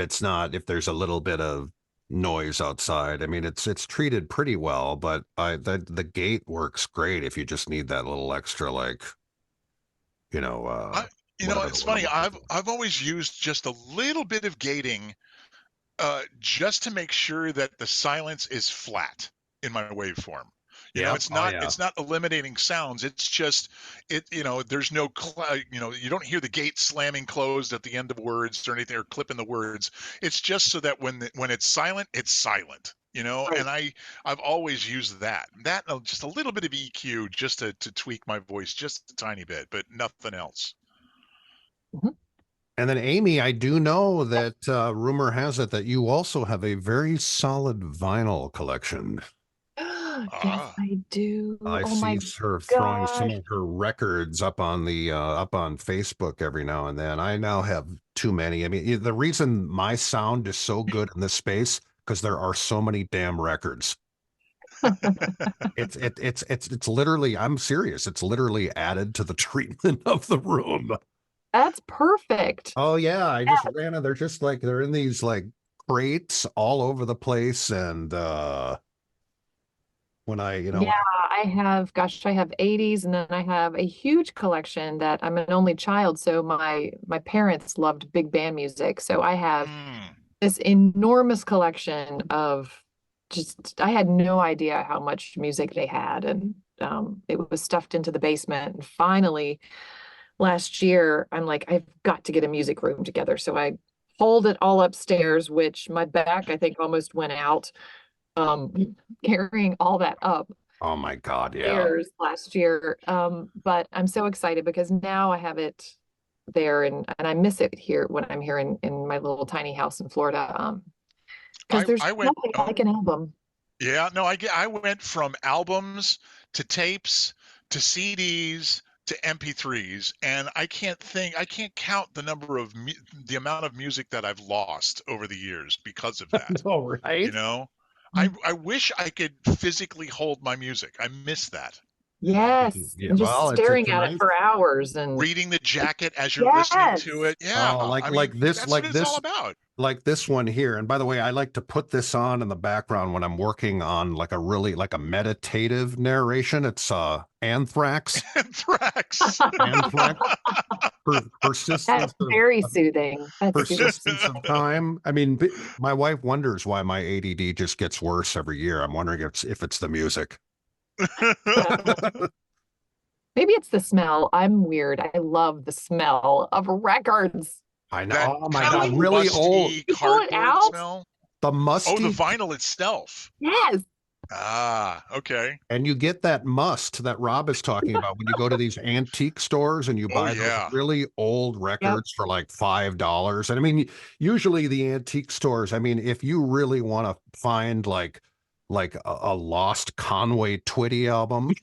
Speaker 1: there's a little bit of noise outside. I mean, it's treated pretty well, but the gate works great if you just need that little extra, like,
Speaker 3: it's funny. I've always used just a little bit of gating just to make sure that the silence is flat in my waveform. It's not eliminating sounds. It's just there's no you don't hear the gate slamming closed at the end of words or anything, or clipping the words. It's just so that when it's silent, it's silent.
Speaker 2: Right.
Speaker 3: And I've always used that just a little bit of EQ just to tweak my voice just a tiny bit, but nothing else.
Speaker 2: Mm-hmm.
Speaker 1: And then Amy, I do know that rumor has it that you also have a very solid vinyl collection.
Speaker 2: Yes, I do.
Speaker 1: I see her throwing some of her records up on Facebook every now and then. I now have too many. I mean, the reason my sound is so good in this space because there are so many damn records. It's literally, I'm serious. It's literally added to the treatment of the room.
Speaker 2: That's perfect.
Speaker 1: Oh yeah, I just ran it. They're just they're in these crates all over the place, and when I,
Speaker 2: Yeah, I have 80s, and then I have a huge collection that I'm an only child, so my parents loved big band music. So I have
Speaker 3: Mm.
Speaker 2: this enormous collection of just I had no idea how much music they had, and it was stuffed into the basement. And finally, last year, I'm like, I've got to get a music room together. So I hauled it all upstairs, which my back I think almost went out um carrying all that up
Speaker 1: Oh my God, yeah.
Speaker 2: stairs last year. But I'm so excited because now I have it there, and I miss it here when I'm here in my little tiny house in Florida. Because there's
Speaker 3: I went.
Speaker 2: nothing
Speaker 3: Oh,
Speaker 2: like an album.
Speaker 3: yeah, no, I went from albums to tapes to CDs to MP3s, and I can't count the number of the amount of music that I've lost over the years because of that.
Speaker 1: All
Speaker 3: You
Speaker 1: right.
Speaker 3: know, I wish I could physically hold my music. I miss that. You know,
Speaker 2: Yes,
Speaker 1: Yeah,
Speaker 2: and just
Speaker 1: well, it's
Speaker 2: staring
Speaker 1: a
Speaker 2: at it
Speaker 1: nice.
Speaker 2: for hours. And
Speaker 3: reading the jacket as you're listening to
Speaker 2: yes,
Speaker 3: it. Yeah,
Speaker 1: Oh,
Speaker 3: I mean that's what it's all about.
Speaker 1: like this one here. And by the way, I like to put this on in the background when I'm working on like a really like a meditative narration. It's Anthrax.
Speaker 3: Anthrax.
Speaker 1: Anthrax.
Speaker 2: that's
Speaker 1: Persistence
Speaker 2: very
Speaker 1: of
Speaker 2: soothing. That's super
Speaker 1: persistence
Speaker 2: soothing.
Speaker 1: of time. I mean, my wife wonders why my ADD just gets worse every year. I'm wondering if it's the music.
Speaker 2: Maybe it's the smell. I'm weird. I love the smell of records.
Speaker 1: I know.
Speaker 3: That
Speaker 1: Oh my
Speaker 3: kind of
Speaker 1: God, really old.
Speaker 3: musty
Speaker 2: You pull it
Speaker 3: cardboard
Speaker 2: out?
Speaker 3: smell.
Speaker 1: The
Speaker 3: Oh, the
Speaker 1: musty,
Speaker 3: vinyl itself.
Speaker 2: Yes.
Speaker 3: Ah, okay.
Speaker 1: and you get that must that Rob is talking about when you go to these antique stores and you
Speaker 3: Oh
Speaker 1: buy those
Speaker 3: yeah.
Speaker 1: really old
Speaker 2: Yep.
Speaker 1: records for like $5. And I mean, usually the antique stores, I mean, if you really want to find like a lost Conway Twitty album,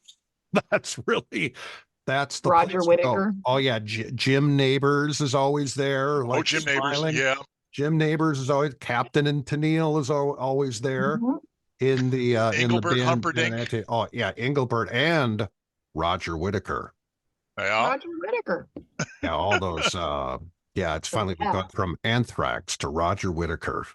Speaker 1: that's really that's the
Speaker 2: Roger
Speaker 1: place to go.
Speaker 2: Whittaker.
Speaker 1: Oh yeah, Jim Neighbors is always there,
Speaker 3: Oh,
Speaker 1: like
Speaker 3: Jim Neighbors.
Speaker 1: smiling.
Speaker 3: Yeah.
Speaker 1: Jim Neighbors is always Captain and Tennille is always there
Speaker 2: Mhm.
Speaker 1: in the
Speaker 3: Engelbert
Speaker 1: band.
Speaker 3: Humperdinck.
Speaker 1: Oh yeah, Engelbert and Roger Whittaker.
Speaker 3: Yeah.
Speaker 2: Roger Whittaker.
Speaker 1: Yeah, all those. Yeah, it's
Speaker 2: So,
Speaker 1: finally we've
Speaker 2: yeah.
Speaker 1: gone from Anthrax to Roger Whittaker.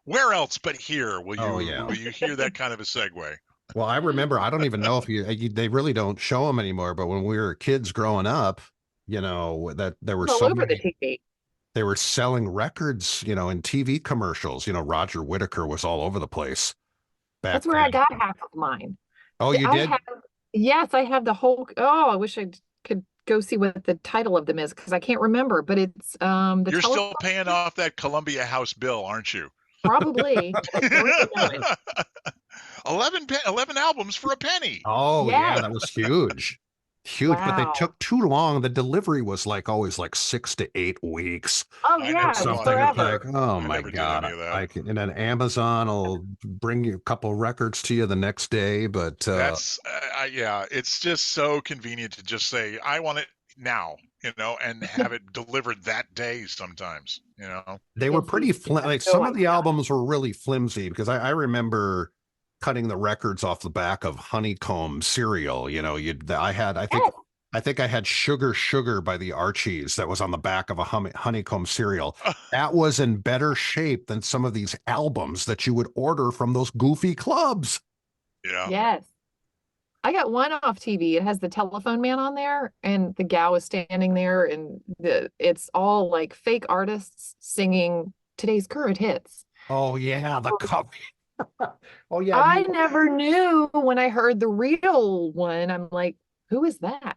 Speaker 3: Where else but here
Speaker 1: Oh yeah.
Speaker 3: will you hear that kind of a segue?
Speaker 1: Well, I remember. I don't even know if they really don't show them anymore. But when we were kids growing up, that there were
Speaker 2: All
Speaker 1: so
Speaker 2: over the
Speaker 1: many.
Speaker 2: TV.
Speaker 1: They were selling records, in TV commercials. Roger Whittaker was all over the place back
Speaker 2: That's where I
Speaker 1: then.
Speaker 2: got half of mine.
Speaker 1: Oh, you
Speaker 2: I
Speaker 1: did?
Speaker 2: have, yes, I have the whole, oh, I wish I could go see what the title of them is because I can't remember, but it's the
Speaker 3: You're
Speaker 2: telephone
Speaker 3: still paying off that Columbia House bill, aren't you?
Speaker 2: probably at 3.99.
Speaker 3: 11 albums for a penny.
Speaker 1: Oh yeah,
Speaker 2: Yes.
Speaker 1: that was huge. Huge, but they
Speaker 2: Wow.
Speaker 1: took too long. The delivery was like always like 6 to 8 weeks
Speaker 2: Oh
Speaker 3: I
Speaker 2: yeah,
Speaker 3: never
Speaker 2: it was
Speaker 3: saw any
Speaker 1: something.
Speaker 3: of
Speaker 1: It's
Speaker 3: that.
Speaker 1: like,
Speaker 2: forever.
Speaker 1: oh
Speaker 3: I
Speaker 1: my
Speaker 3: never did any
Speaker 1: God.
Speaker 3: of that.
Speaker 1: I can, and then Amazon will bring you a couple records to you the next day. But
Speaker 3: That's yeah, it's just so convenient to just say I want it now, and have it delivered that day sometimes.
Speaker 1: they were
Speaker 2: It's
Speaker 1: pretty like
Speaker 2: so
Speaker 1: some of the
Speaker 2: iconic.
Speaker 1: albums were really flimsy because I remember cutting the records off the back of honeycomb cereal.
Speaker 2: Yes.
Speaker 1: I think I had Sugar Sugar by the Archies that was on the back of a honeycomb cereal. That was in better shape than some of these albums that you would order from those goofy clubs.
Speaker 3: Yeah.
Speaker 2: Yes. I got one off TV. It has the telephone man on there, and the gal is standing there, and it's all like fake artists singing today's current hits.
Speaker 1: Oh yeah, the cover. Oh yeah,
Speaker 2: I never knew when I heard the real one. I'm like, who is that?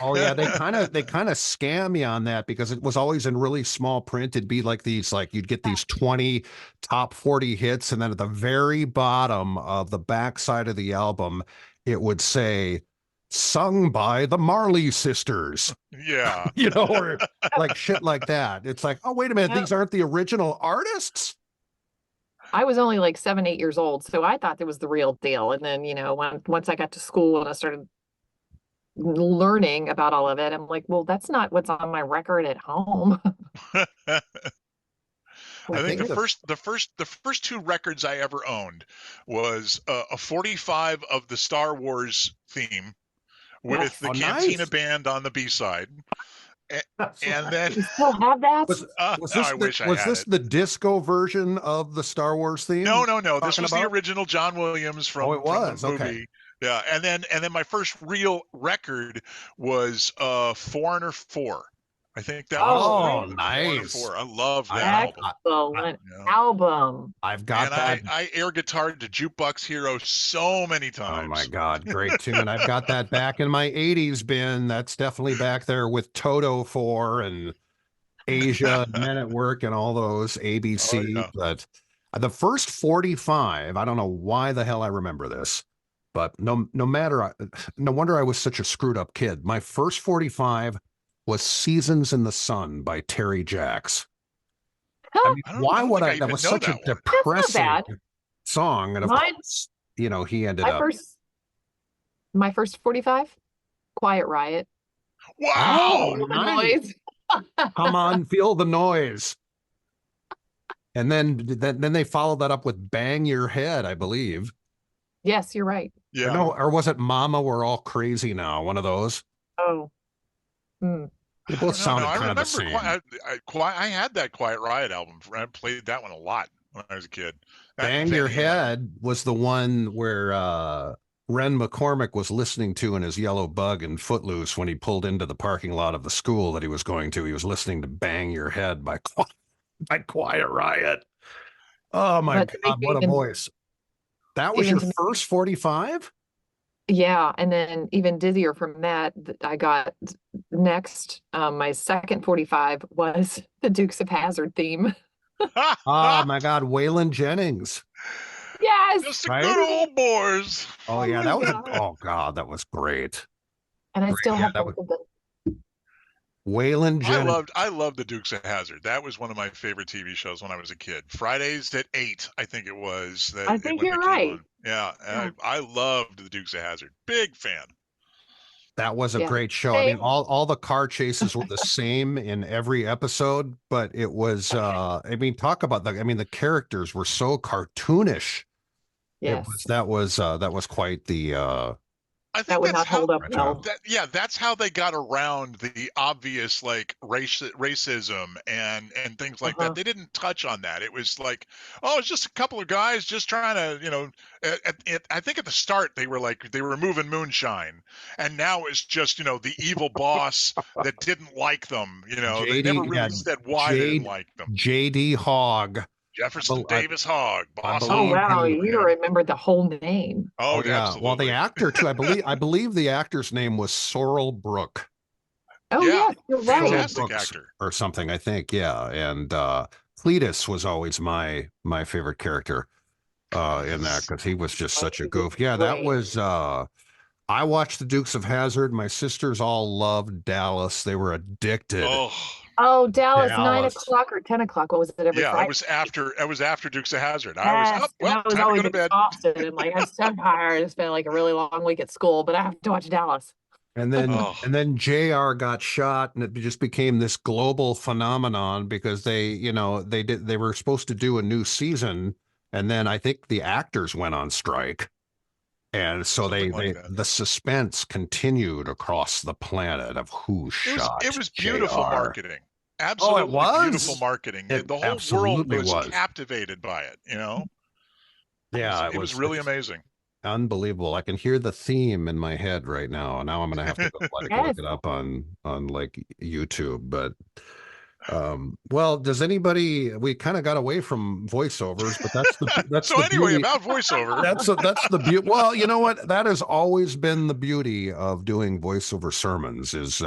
Speaker 1: oh yeah, they kind of scam you on that because it was always in really small print. It'd be like these, like you'd get these 20 top 40 hits, and then at the very bottom of the back side of the album, it would say sung by the Marley Sisters,
Speaker 3: Yeah.
Speaker 1: or like shit like that. It's like, oh, wait a minute,
Speaker 2: Yep.
Speaker 1: these aren't the original artists?
Speaker 2: I was only like 7, 8 years old, so I thought it was the real deal. And then, once I got to school and I started learning about all of it, I'm like, well, that's not what's on my record at home.
Speaker 3: I
Speaker 1: I
Speaker 3: think
Speaker 1: think
Speaker 3: the first two records I ever owned was a 45 of the Star Wars theme with
Speaker 2: Yes.
Speaker 3: the
Speaker 1: Oh,
Speaker 3: Cantina
Speaker 1: nice.
Speaker 3: Band on the B side, And then
Speaker 2: You still have that?
Speaker 3: I wish I
Speaker 1: was
Speaker 3: had
Speaker 1: this
Speaker 3: it.
Speaker 1: the disco version of the Star Wars theme?
Speaker 3: No. This
Speaker 1: talking
Speaker 3: was the
Speaker 1: about?
Speaker 3: original John Williams
Speaker 1: Oh, it
Speaker 3: from the
Speaker 1: was. Okay.
Speaker 3: movie. Yeah, and then my first real record was Foreigner 4. I think that was
Speaker 2: Oh,
Speaker 1: Oh,
Speaker 3: Foreigner
Speaker 1: nice.
Speaker 3: 4. I love that
Speaker 1: I,
Speaker 3: album.
Speaker 2: excellent
Speaker 3: Yeah.
Speaker 2: album.
Speaker 1: I've got
Speaker 3: And
Speaker 1: that.
Speaker 3: I air guitared to Jukebox Hero so many
Speaker 1: Oh my
Speaker 3: times.
Speaker 1: God, great tune. I've got that back in my 80s bin. That's definitely back there with Toto 4 and Asia and Men at Work and all those
Speaker 3: Oh
Speaker 1: ABC.
Speaker 3: yeah.
Speaker 1: But the first 45, I don't know why the hell I remember this, but no wonder I was such a screwed up kid. My first 45 was Seasons in the Sun by Terry Jacks. I mean,
Speaker 3: I
Speaker 1: why
Speaker 3: don't
Speaker 1: would
Speaker 3: think I
Speaker 1: I? That
Speaker 3: even
Speaker 1: was
Speaker 3: know
Speaker 1: such a
Speaker 3: that one.
Speaker 2: That's not
Speaker 1: depressing
Speaker 2: bad.
Speaker 1: song. And of
Speaker 2: Mine,
Speaker 1: course, he ended
Speaker 2: my
Speaker 1: up.
Speaker 2: my first 45, Quiet Riot.
Speaker 3: Wow.
Speaker 1: Oh,
Speaker 2: Feel the
Speaker 1: nice.
Speaker 2: noise.
Speaker 1: Come on, feel the noise. And then they followed that up with Bang Your Head, I believe.
Speaker 2: Yes, you're right.
Speaker 1: Or
Speaker 3: Yeah.
Speaker 1: no, or was it Mama, We're All Crazy Now? One of those.
Speaker 2: Oh. Hmm.
Speaker 1: They
Speaker 3: I
Speaker 1: both
Speaker 3: don't know. No,
Speaker 1: sounded
Speaker 3: I
Speaker 1: kind of the
Speaker 3: remember
Speaker 1: same.
Speaker 3: I had that Quiet Riot album. I played that one a lot when I was a kid. That and
Speaker 1: Bang
Speaker 3: Van
Speaker 1: Your
Speaker 3: Halen.
Speaker 1: Head was the one where Ren McCormick was listening to in his yellow bug in Footloose when he pulled into the parking lot of the school that he was going to. He was listening to Bang Your Head by Quiet Riot. Oh my
Speaker 2: But to make
Speaker 1: God,
Speaker 2: me
Speaker 1: what a
Speaker 2: even,
Speaker 1: voice. That was
Speaker 2: even
Speaker 1: your
Speaker 2: to make,
Speaker 1: first 45?
Speaker 2: yeah, and then even dizzier from that, I got next. My second 45 was the Dukes of Hazzard theme.
Speaker 1: Oh my God, Waylon Jennings.
Speaker 2: Yes.
Speaker 3: Just the
Speaker 1: Right?
Speaker 3: good old boys.
Speaker 1: Oh
Speaker 2: Oh
Speaker 1: yeah,
Speaker 2: my
Speaker 1: that was
Speaker 2: God.
Speaker 1: oh God, that was great.
Speaker 2: And I
Speaker 1: Great.
Speaker 2: still
Speaker 1: Yeah,
Speaker 2: have
Speaker 1: that
Speaker 2: both
Speaker 1: was
Speaker 2: of them.
Speaker 1: Waylon Jennings.
Speaker 3: I loved the Dukes of Hazzard. That was one of my favorite TV shows when I was a kid. Fridays at 8, I think it was
Speaker 2: I think
Speaker 3: when
Speaker 2: you're
Speaker 3: it came
Speaker 2: right.
Speaker 3: on. Yeah,
Speaker 2: Yeah.
Speaker 3: I loved the Dukes of Hazzard. Big fan.
Speaker 1: That was a
Speaker 2: Yeah.
Speaker 1: great show. I mean,
Speaker 2: Same.
Speaker 1: all the car chases were the same in every episode, but it was I mean, talk about the characters were so cartoonish.
Speaker 2: Yes.
Speaker 1: That was quite the
Speaker 3: I
Speaker 2: That
Speaker 3: think
Speaker 2: would
Speaker 3: that's
Speaker 2: not
Speaker 3: how
Speaker 2: hold up well.
Speaker 3: that's how they got around the obvious like racism and things like that.
Speaker 2: Uh-huh.
Speaker 3: They didn't touch on that. It was like, oh, it's just a couple of guys just trying to, I think at the start they were moving moonshine, and now it's just the evil boss that didn't like them. They never
Speaker 1: JD, yeah,
Speaker 3: really said why they didn't
Speaker 1: J
Speaker 3: like them.
Speaker 1: JD Hogg.
Speaker 3: Jefferson
Speaker 1: I,
Speaker 3: Davis Hogg,
Speaker 1: I
Speaker 3: boss
Speaker 2: Oh,
Speaker 1: believe
Speaker 3: hog.
Speaker 2: wow.
Speaker 1: he,
Speaker 2: You remembered the whole name.
Speaker 3: Oh,
Speaker 1: oh yeah. Well, the
Speaker 3: absolutely.
Speaker 1: actor too. I believe the actor's name was Sorrel Brook.
Speaker 2: Oh,
Speaker 3: Yeah,
Speaker 2: yes, you're right.
Speaker 3: fantastic
Speaker 1: Brooks
Speaker 3: actor.
Speaker 1: or something, I think. Yeah. And Cletus was always my favorite character in that because he was just such a goof. Yeah, that
Speaker 2: Great.
Speaker 1: was I watched the Dukes of Hazzard. My sisters all loved Dallas. They were addicted.
Speaker 2: Oh, Dallas, 9
Speaker 1: Dallas.
Speaker 2: o'clock or 10 o'clock. What was it every
Speaker 3: Yeah,
Speaker 2: Friday?
Speaker 3: that was after Dukes of Hazzard. I was
Speaker 2: Yes,
Speaker 3: up.
Speaker 2: and
Speaker 3: Well,
Speaker 2: I was
Speaker 3: time to
Speaker 2: always
Speaker 3: go to bed.
Speaker 2: exhausted and like I'm so tired. It's been like a really long week at school, but I have to watch Dallas.
Speaker 1: And then
Speaker 3: Oh.
Speaker 1: JR got shot, and it just became this global phenomenon because they were supposed to do a new season, and then I think the actors went on strike. And so
Speaker 3: Something like that.
Speaker 1: the suspense continued across the planet of who shot.
Speaker 3: It was beautiful
Speaker 1: JR.
Speaker 3: marketing. Absolutely beautiful marketing.
Speaker 1: It
Speaker 3: The whole world was captivated by it,
Speaker 1: Yeah,
Speaker 3: it was really amazing.
Speaker 1: Unbelievable. I can hear the theme in my head right now. And now I'm gonna have to go look it up on like YouTube. But well, does anybody we kind of got away from voiceovers, but that's
Speaker 3: so
Speaker 1: the
Speaker 3: anyway,
Speaker 1: beauty.
Speaker 3: about voiceover.
Speaker 1: That's the beauty. Well, you know what? That has always been the beauty of doing voiceover sermons is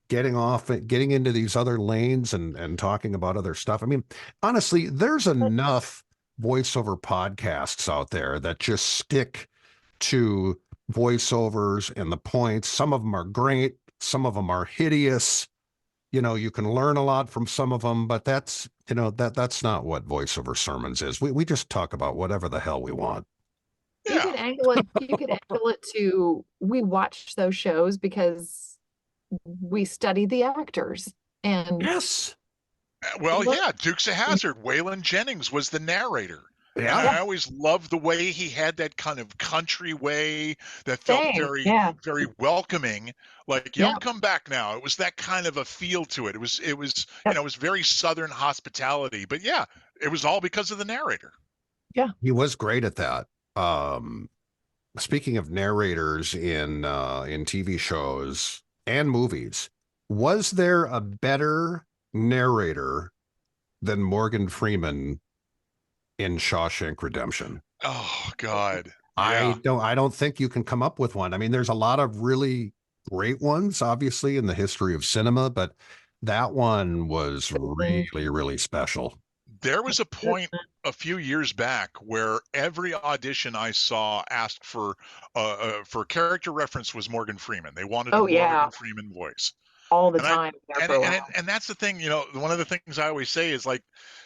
Speaker 1: getting into these other lanes and talking about other stuff. I mean, honestly, there's enough voiceover podcasts out there that just stick to voiceovers and the points. Some of them are great, some of them are hideous. You can learn a lot from some of them, but that's not what voiceover sermons is. We just talk about whatever the hell we want.
Speaker 2: Yeah. You could angle it to we watch those shows because we study the actors. And
Speaker 1: yes.
Speaker 3: Well, yeah, Dukes of Hazzard. Waylon Jennings was the narrator. And
Speaker 1: Yeah.
Speaker 3: I always loved the way he had that kind of country way that felt
Speaker 2: Same.
Speaker 3: very,
Speaker 2: Yeah.
Speaker 3: very welcoming. Like,
Speaker 2: Yeah.
Speaker 3: come back now. It was that kind of a feel to it. It was,
Speaker 2: Yep.
Speaker 3: it was very Southern hospitality. But yeah, it was all because of the narrator.
Speaker 2: Yeah.
Speaker 1: He was great at that. Speaking of narrators in TV shows and movies, was there a better narrator than Morgan Freeman in Shawshank Redemption?
Speaker 3: Oh God.
Speaker 1: I
Speaker 3: Yeah.
Speaker 1: don't think you can come up with one. I mean, there's a lot of really great ones, obviously, in the history of cinema, but that one was really, really special.
Speaker 3: There was a point a few years back where every audition I saw asked for character reference was Morgan Freeman. They wanted a
Speaker 2: Oh yeah.
Speaker 3: Morgan Freeman voice.
Speaker 2: All the
Speaker 3: And I
Speaker 2: time there for a while.
Speaker 3: and that's the thing, one of the things I always say is like,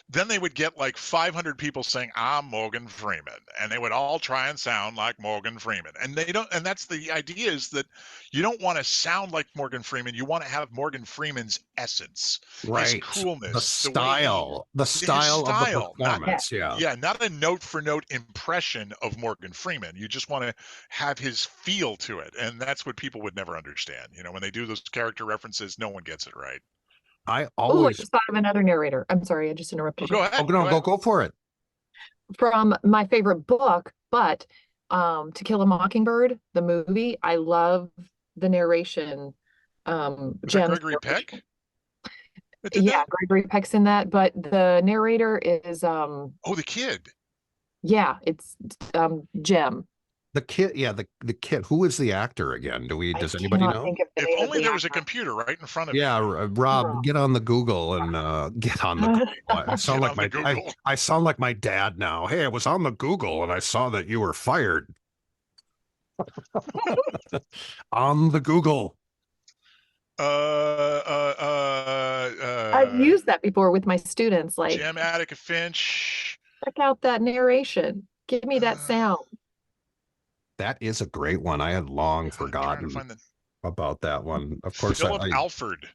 Speaker 3: then they would get like 500 people saying, "I'm Morgan Freeman," and they would all try and sound like Morgan Freeman. And they don't, and that's the idea, is that you don't want to sound like Morgan Freeman. You want to have Morgan Freeman's essence, his
Speaker 1: Right.
Speaker 3: coolness,
Speaker 1: The style of the performance. Yeah.
Speaker 3: not a note for note impression of Morgan Freeman. You just want to have his feel to it. And that's what people would never understand. When they do those character references, no one gets it right.
Speaker 1: I
Speaker 2: I
Speaker 1: always
Speaker 2: just thought of another narrator. I'm sorry, I just interrupted you.
Speaker 3: Go ahead.
Speaker 1: go for it.
Speaker 2: From my favorite book, but To Kill a Mockingbird, the movie, I love the narration.
Speaker 3: Was that
Speaker 2: Jem's
Speaker 3: Gregory Peck?
Speaker 2: narration.
Speaker 3: that did
Speaker 2: Yeah,
Speaker 3: that?
Speaker 2: Gregory Peck's in that, but the narrator is
Speaker 3: Oh, the kid.
Speaker 2: yeah, it's Jem.
Speaker 1: The kid, yeah, the kid. Who is the actor again? Does anybody
Speaker 2: cannot
Speaker 1: know?
Speaker 2: think of the
Speaker 3: If
Speaker 2: name of
Speaker 3: only
Speaker 2: the
Speaker 3: there was a
Speaker 2: actor.
Speaker 3: computer right in front of
Speaker 1: Yeah,
Speaker 3: you.
Speaker 1: Rob, get on the Google and get on the Google. I sound
Speaker 3: Get
Speaker 1: like
Speaker 3: on
Speaker 1: my
Speaker 3: the Google.
Speaker 1: I sound like my dad now. Hey, I was on the Google and I saw that you were fired. On the Google.
Speaker 2: I've used that before with my students, like,
Speaker 3: Jem Attica Finch.
Speaker 2: check out that narration. Give me that sound.
Speaker 1: That is a great one. I had long
Speaker 3: I'm trying to
Speaker 1: forgotten
Speaker 3: find the
Speaker 1: about that one. Of course,
Speaker 3: Philip Alford.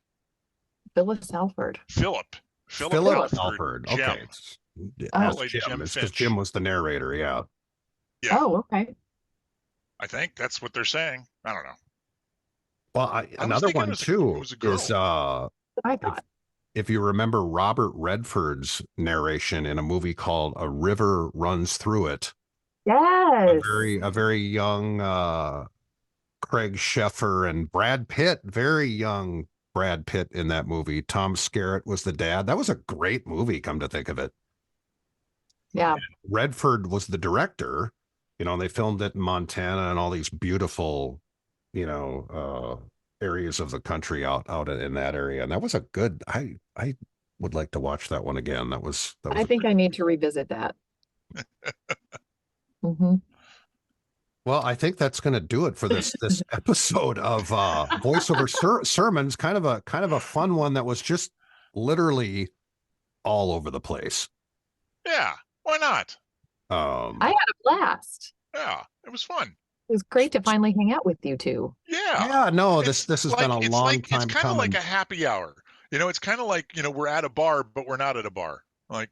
Speaker 2: Phyllis Alford.
Speaker 3: Philip
Speaker 1: Alford.
Speaker 3: Jem.
Speaker 1: Okay.
Speaker 2: Oh.
Speaker 3: Played
Speaker 1: Jim.
Speaker 3: Jem
Speaker 1: It's because
Speaker 3: Finch.
Speaker 1: Jim was the narrator. Yeah.
Speaker 3: Yeah.
Speaker 2: Oh, okay.
Speaker 3: I think that's what they're saying. I don't know.
Speaker 1: Well,
Speaker 3: was
Speaker 1: another
Speaker 3: thinking
Speaker 1: one
Speaker 3: it
Speaker 1: too
Speaker 3: was a girl.
Speaker 1: is
Speaker 2: I thought.
Speaker 1: if you remember Robert Redford's narration in a movie called A River Runs Through It.
Speaker 2: Yes.
Speaker 1: A very young Craig Sheffer and Brad Pitt, very young Brad Pitt in that movie. Tom Skerritt was the dad. That was a great movie, come to think of it.
Speaker 2: Yeah.
Speaker 1: Redford was the director, and they filmed it in Montana and all these beautiful, areas of the country out in that area. And that was a good, I would like to watch that one again. That was
Speaker 2: I think I need to revisit that. Mm-hmm.
Speaker 1: Well, I think that's going to do it for this episode of Voiceover Sermons. Kind of a fun one that was just literally all over the place.
Speaker 3: Yeah, why not?
Speaker 2: I had a blast.
Speaker 3: Yeah, it was fun.
Speaker 2: It was great to finally hang out with you two.
Speaker 1: Yeah. No, this has been a long time
Speaker 3: It's kind of
Speaker 1: coming.
Speaker 3: like a happy hour. It's kind of like, we're at a bar, but we're not at a bar. Like,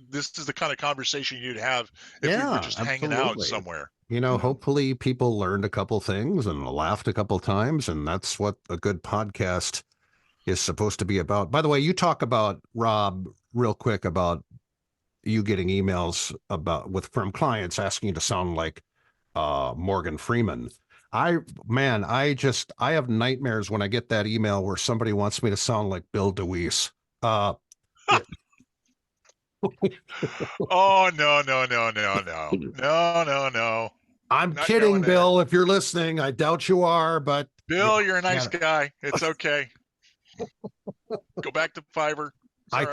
Speaker 3: this is the kind of conversation you'd have if we were just hanging out somewhere.
Speaker 1: Hopefully people learned a couple things and laughed a couple times, and that's what a good podcast is supposed to be about. By the way, you talk about, Rob, real quick, about you getting emails from clients asking you to sound like Morgan Freeman. I have nightmares when I get that email where somebody wants me to sound like Bill DeWeese.
Speaker 3: Oh, no.
Speaker 1: I'm
Speaker 3: Not
Speaker 1: kidding,
Speaker 3: going there.
Speaker 1: Bill. If you're listening, I doubt you are, but
Speaker 3: Bill, you're a nice guy. It's okay. Go back to Fiverr.
Speaker 1: I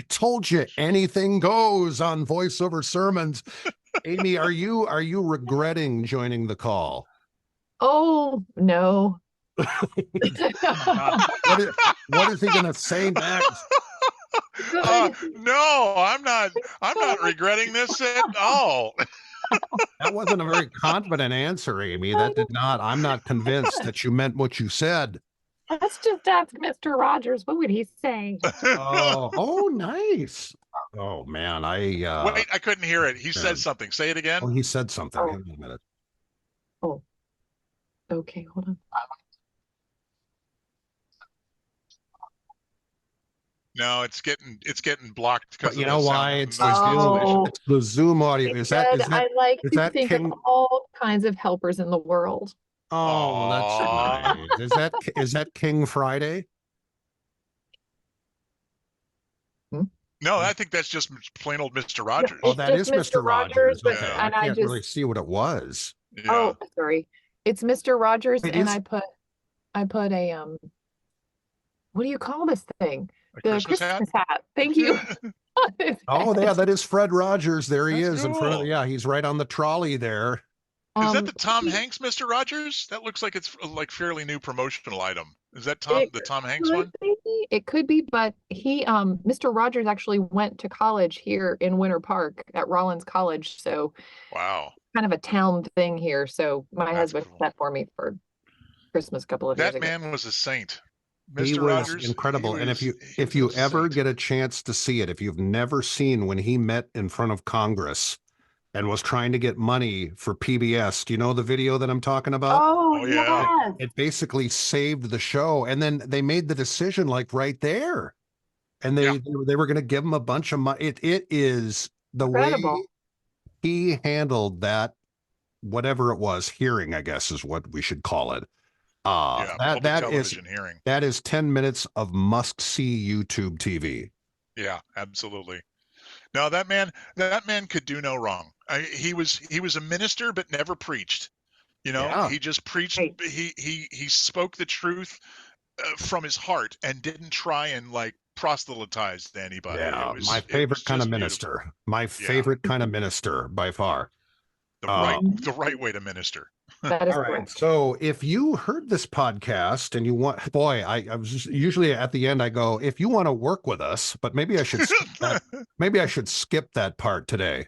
Speaker 1: told you anything goes on Voiceover Sermons. Amy, are you regretting joining the call?
Speaker 2: Oh no.
Speaker 1: What is he going to say next?
Speaker 3: No, I'm not regretting this at all.
Speaker 1: That wasn't a very confident answer, Amy. I'm not convinced that you meant what you said.
Speaker 2: Let's just ask Mr. Rogers. What would he say?
Speaker 1: Oh, nice. Oh man,
Speaker 3: Wait, I couldn't hear it. He said
Speaker 1: man.
Speaker 3: something. Say it again.
Speaker 1: Oh, he said something.
Speaker 2: Oh.
Speaker 1: Hang on a minute.
Speaker 2: Oh, okay, hold on.
Speaker 3: No, it's getting blocked
Speaker 1: But
Speaker 3: because
Speaker 1: you
Speaker 3: of
Speaker 1: know
Speaker 3: the
Speaker 1: why?
Speaker 3: sound
Speaker 1: It's the
Speaker 3: noise
Speaker 1: Zoom.
Speaker 3: cancellation.
Speaker 2: Oh,
Speaker 1: It's the Zoom audio.
Speaker 2: he
Speaker 1: Is that
Speaker 2: said, I like
Speaker 1: is
Speaker 2: to
Speaker 1: that
Speaker 2: think
Speaker 1: King?
Speaker 2: of all kinds of helpers in the world.
Speaker 1: Oh, well, that's
Speaker 3: Aw.
Speaker 1: nice. Is that King Friday?
Speaker 2: Hmm?
Speaker 3: No, I think that's just plain old Mr.
Speaker 2: No,
Speaker 3: Rogers.
Speaker 1: Oh,
Speaker 2: it's
Speaker 1: that
Speaker 2: just
Speaker 1: is Mr.
Speaker 2: Mr. Rogers,
Speaker 1: Rogers.
Speaker 2: but
Speaker 1: Okay,
Speaker 3: Yeah.
Speaker 1: I
Speaker 2: and I
Speaker 1: can't really
Speaker 2: just
Speaker 1: see what it was.
Speaker 3: Yeah.
Speaker 2: oh, sorry. It's Mr. Rogers,
Speaker 1: It
Speaker 2: and
Speaker 1: is.
Speaker 2: I put a what do you call this thing?
Speaker 3: A
Speaker 2: The
Speaker 3: Christmas hat?
Speaker 2: Christmas hat. Thank you. On his
Speaker 1: Oh, yeah,
Speaker 2: head.
Speaker 1: that is Fred Rogers. There he
Speaker 3: That's
Speaker 1: is in front of.
Speaker 3: cool.
Speaker 1: Yeah, he's right on the trolley there.
Speaker 3: Is that the Tom
Speaker 2: He-
Speaker 3: Hanks Mr. Rogers? That looks like it's like fairly new promotional item. Is that
Speaker 2: it
Speaker 3: the Tom Hanks
Speaker 2: could
Speaker 3: one?
Speaker 2: be, it could be, but he Mr. Rogers actually went to college here in Winter Park at Rollins College, so
Speaker 3: Wow.
Speaker 2: kind of a town thing here. So my
Speaker 3: That's
Speaker 2: husband
Speaker 3: cool.
Speaker 2: got that for me for Christmas a couple of years
Speaker 3: That
Speaker 2: ago.
Speaker 3: man was a saint.
Speaker 1: He
Speaker 3: Mr.
Speaker 1: was
Speaker 3: Rogers,
Speaker 1: incredible. And
Speaker 3: he
Speaker 1: if
Speaker 3: was
Speaker 1: you
Speaker 3: a
Speaker 1: ever
Speaker 3: saint.
Speaker 1: get a chance to see it, if you've never seen when he met in front of Congress and was trying to get money for PBS, do you know the video that I'm talking about?
Speaker 2: Oh,
Speaker 3: Oh yeah.
Speaker 2: yes.
Speaker 1: It basically saved the show. And then they made the decision like right there. And
Speaker 3: Yeah.
Speaker 1: they were going to give him a bunch of money. It is the way
Speaker 2: Incredible.
Speaker 1: he handled that, whatever it was, hearing, I guess is what we should call it.
Speaker 3: Yeah. Public television hearing.
Speaker 1: That is 10 minutes of must-see YouTube TV.
Speaker 3: Yeah, absolutely. No, that man could do no wrong. He was a minister, but never preached. You know,
Speaker 1: Yeah.
Speaker 3: he just preached.
Speaker 2: Right.
Speaker 3: He spoke the truth from his heart and didn't try and like proselytize to anybody.
Speaker 1: Yeah,
Speaker 3: It was
Speaker 1: my
Speaker 3: it
Speaker 1: favorite
Speaker 3: was
Speaker 1: kind of
Speaker 3: just
Speaker 1: minister.
Speaker 3: beautiful.
Speaker 1: My favorite kind of minister by far.
Speaker 3: The right way to minister.
Speaker 2: That is
Speaker 1: All right.
Speaker 2: correct.
Speaker 1: So if you heard this podcast and you want, boy, I was just, usually at the end I go, if you want to work with us, but maybe I should skip that. Maybe I should skip that part today.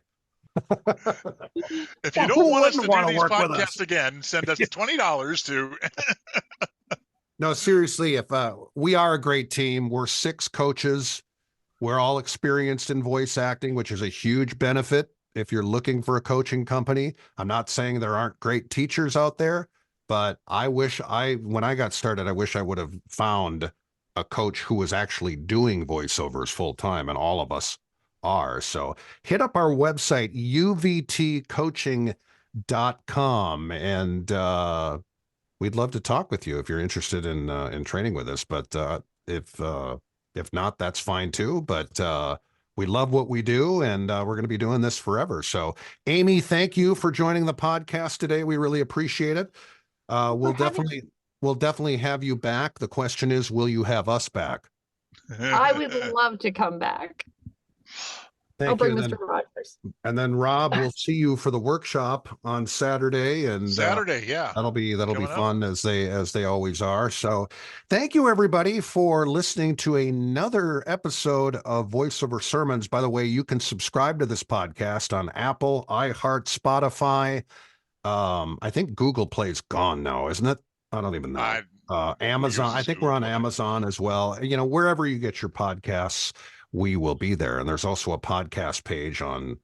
Speaker 3: If you don't
Speaker 1: Who
Speaker 3: want us
Speaker 1: wouldn't
Speaker 3: to
Speaker 1: wanna
Speaker 3: do these
Speaker 1: work with us?
Speaker 3: podcasts again, send us $20 to.
Speaker 1: No, seriously, if we are a great team, we're 6 coaches. We're all experienced in voice acting, which is a huge benefit if you're looking for a coaching company. I'm not saying there aren't great teachers out there, but when I got started, I wish I would have found a coach who was actually doing voiceovers full time, and all of us are. So hit up our website, uvtcoaching.com, and we'd love to talk with you if you're interested in training with us. But if not, that's fine too. But we love what we do, and we're going to be doing this forever. So, Amy, thank you for joining the podcast today. We really appreciate it. We'll definitely have you back. The question is, will you have us back?
Speaker 2: I would love to come back.
Speaker 1: Thank
Speaker 2: I'll bring
Speaker 1: you.
Speaker 2: Mr. Rogers.
Speaker 1: And then Rob, we'll see you for the workshop on Saturday. And
Speaker 3: Saturday, yeah.
Speaker 1: that'll be
Speaker 3: Coming
Speaker 1: fun as they always are. So thank you everybody for listening to another episode of Voiceover Sermons. By the way, you can subscribe to this podcast on Apple, iHeart, Spotify. I think Google Play's gone now, isn't it? I don't even know. Amazon. I think we're on Amazon as well. You know, wherever you get your podcasts, we will be there. And there's also a podcast page on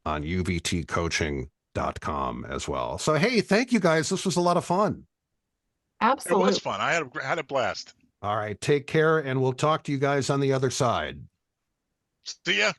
Speaker 1: uvtcoaching.com as well. So, hey, thank you guys. This was a lot of fun.
Speaker 2: Absolutely.
Speaker 3: It was fun. I had a blast.
Speaker 1: All right. Take care. And we'll talk to you guys on the other side.
Speaker 3: See ya.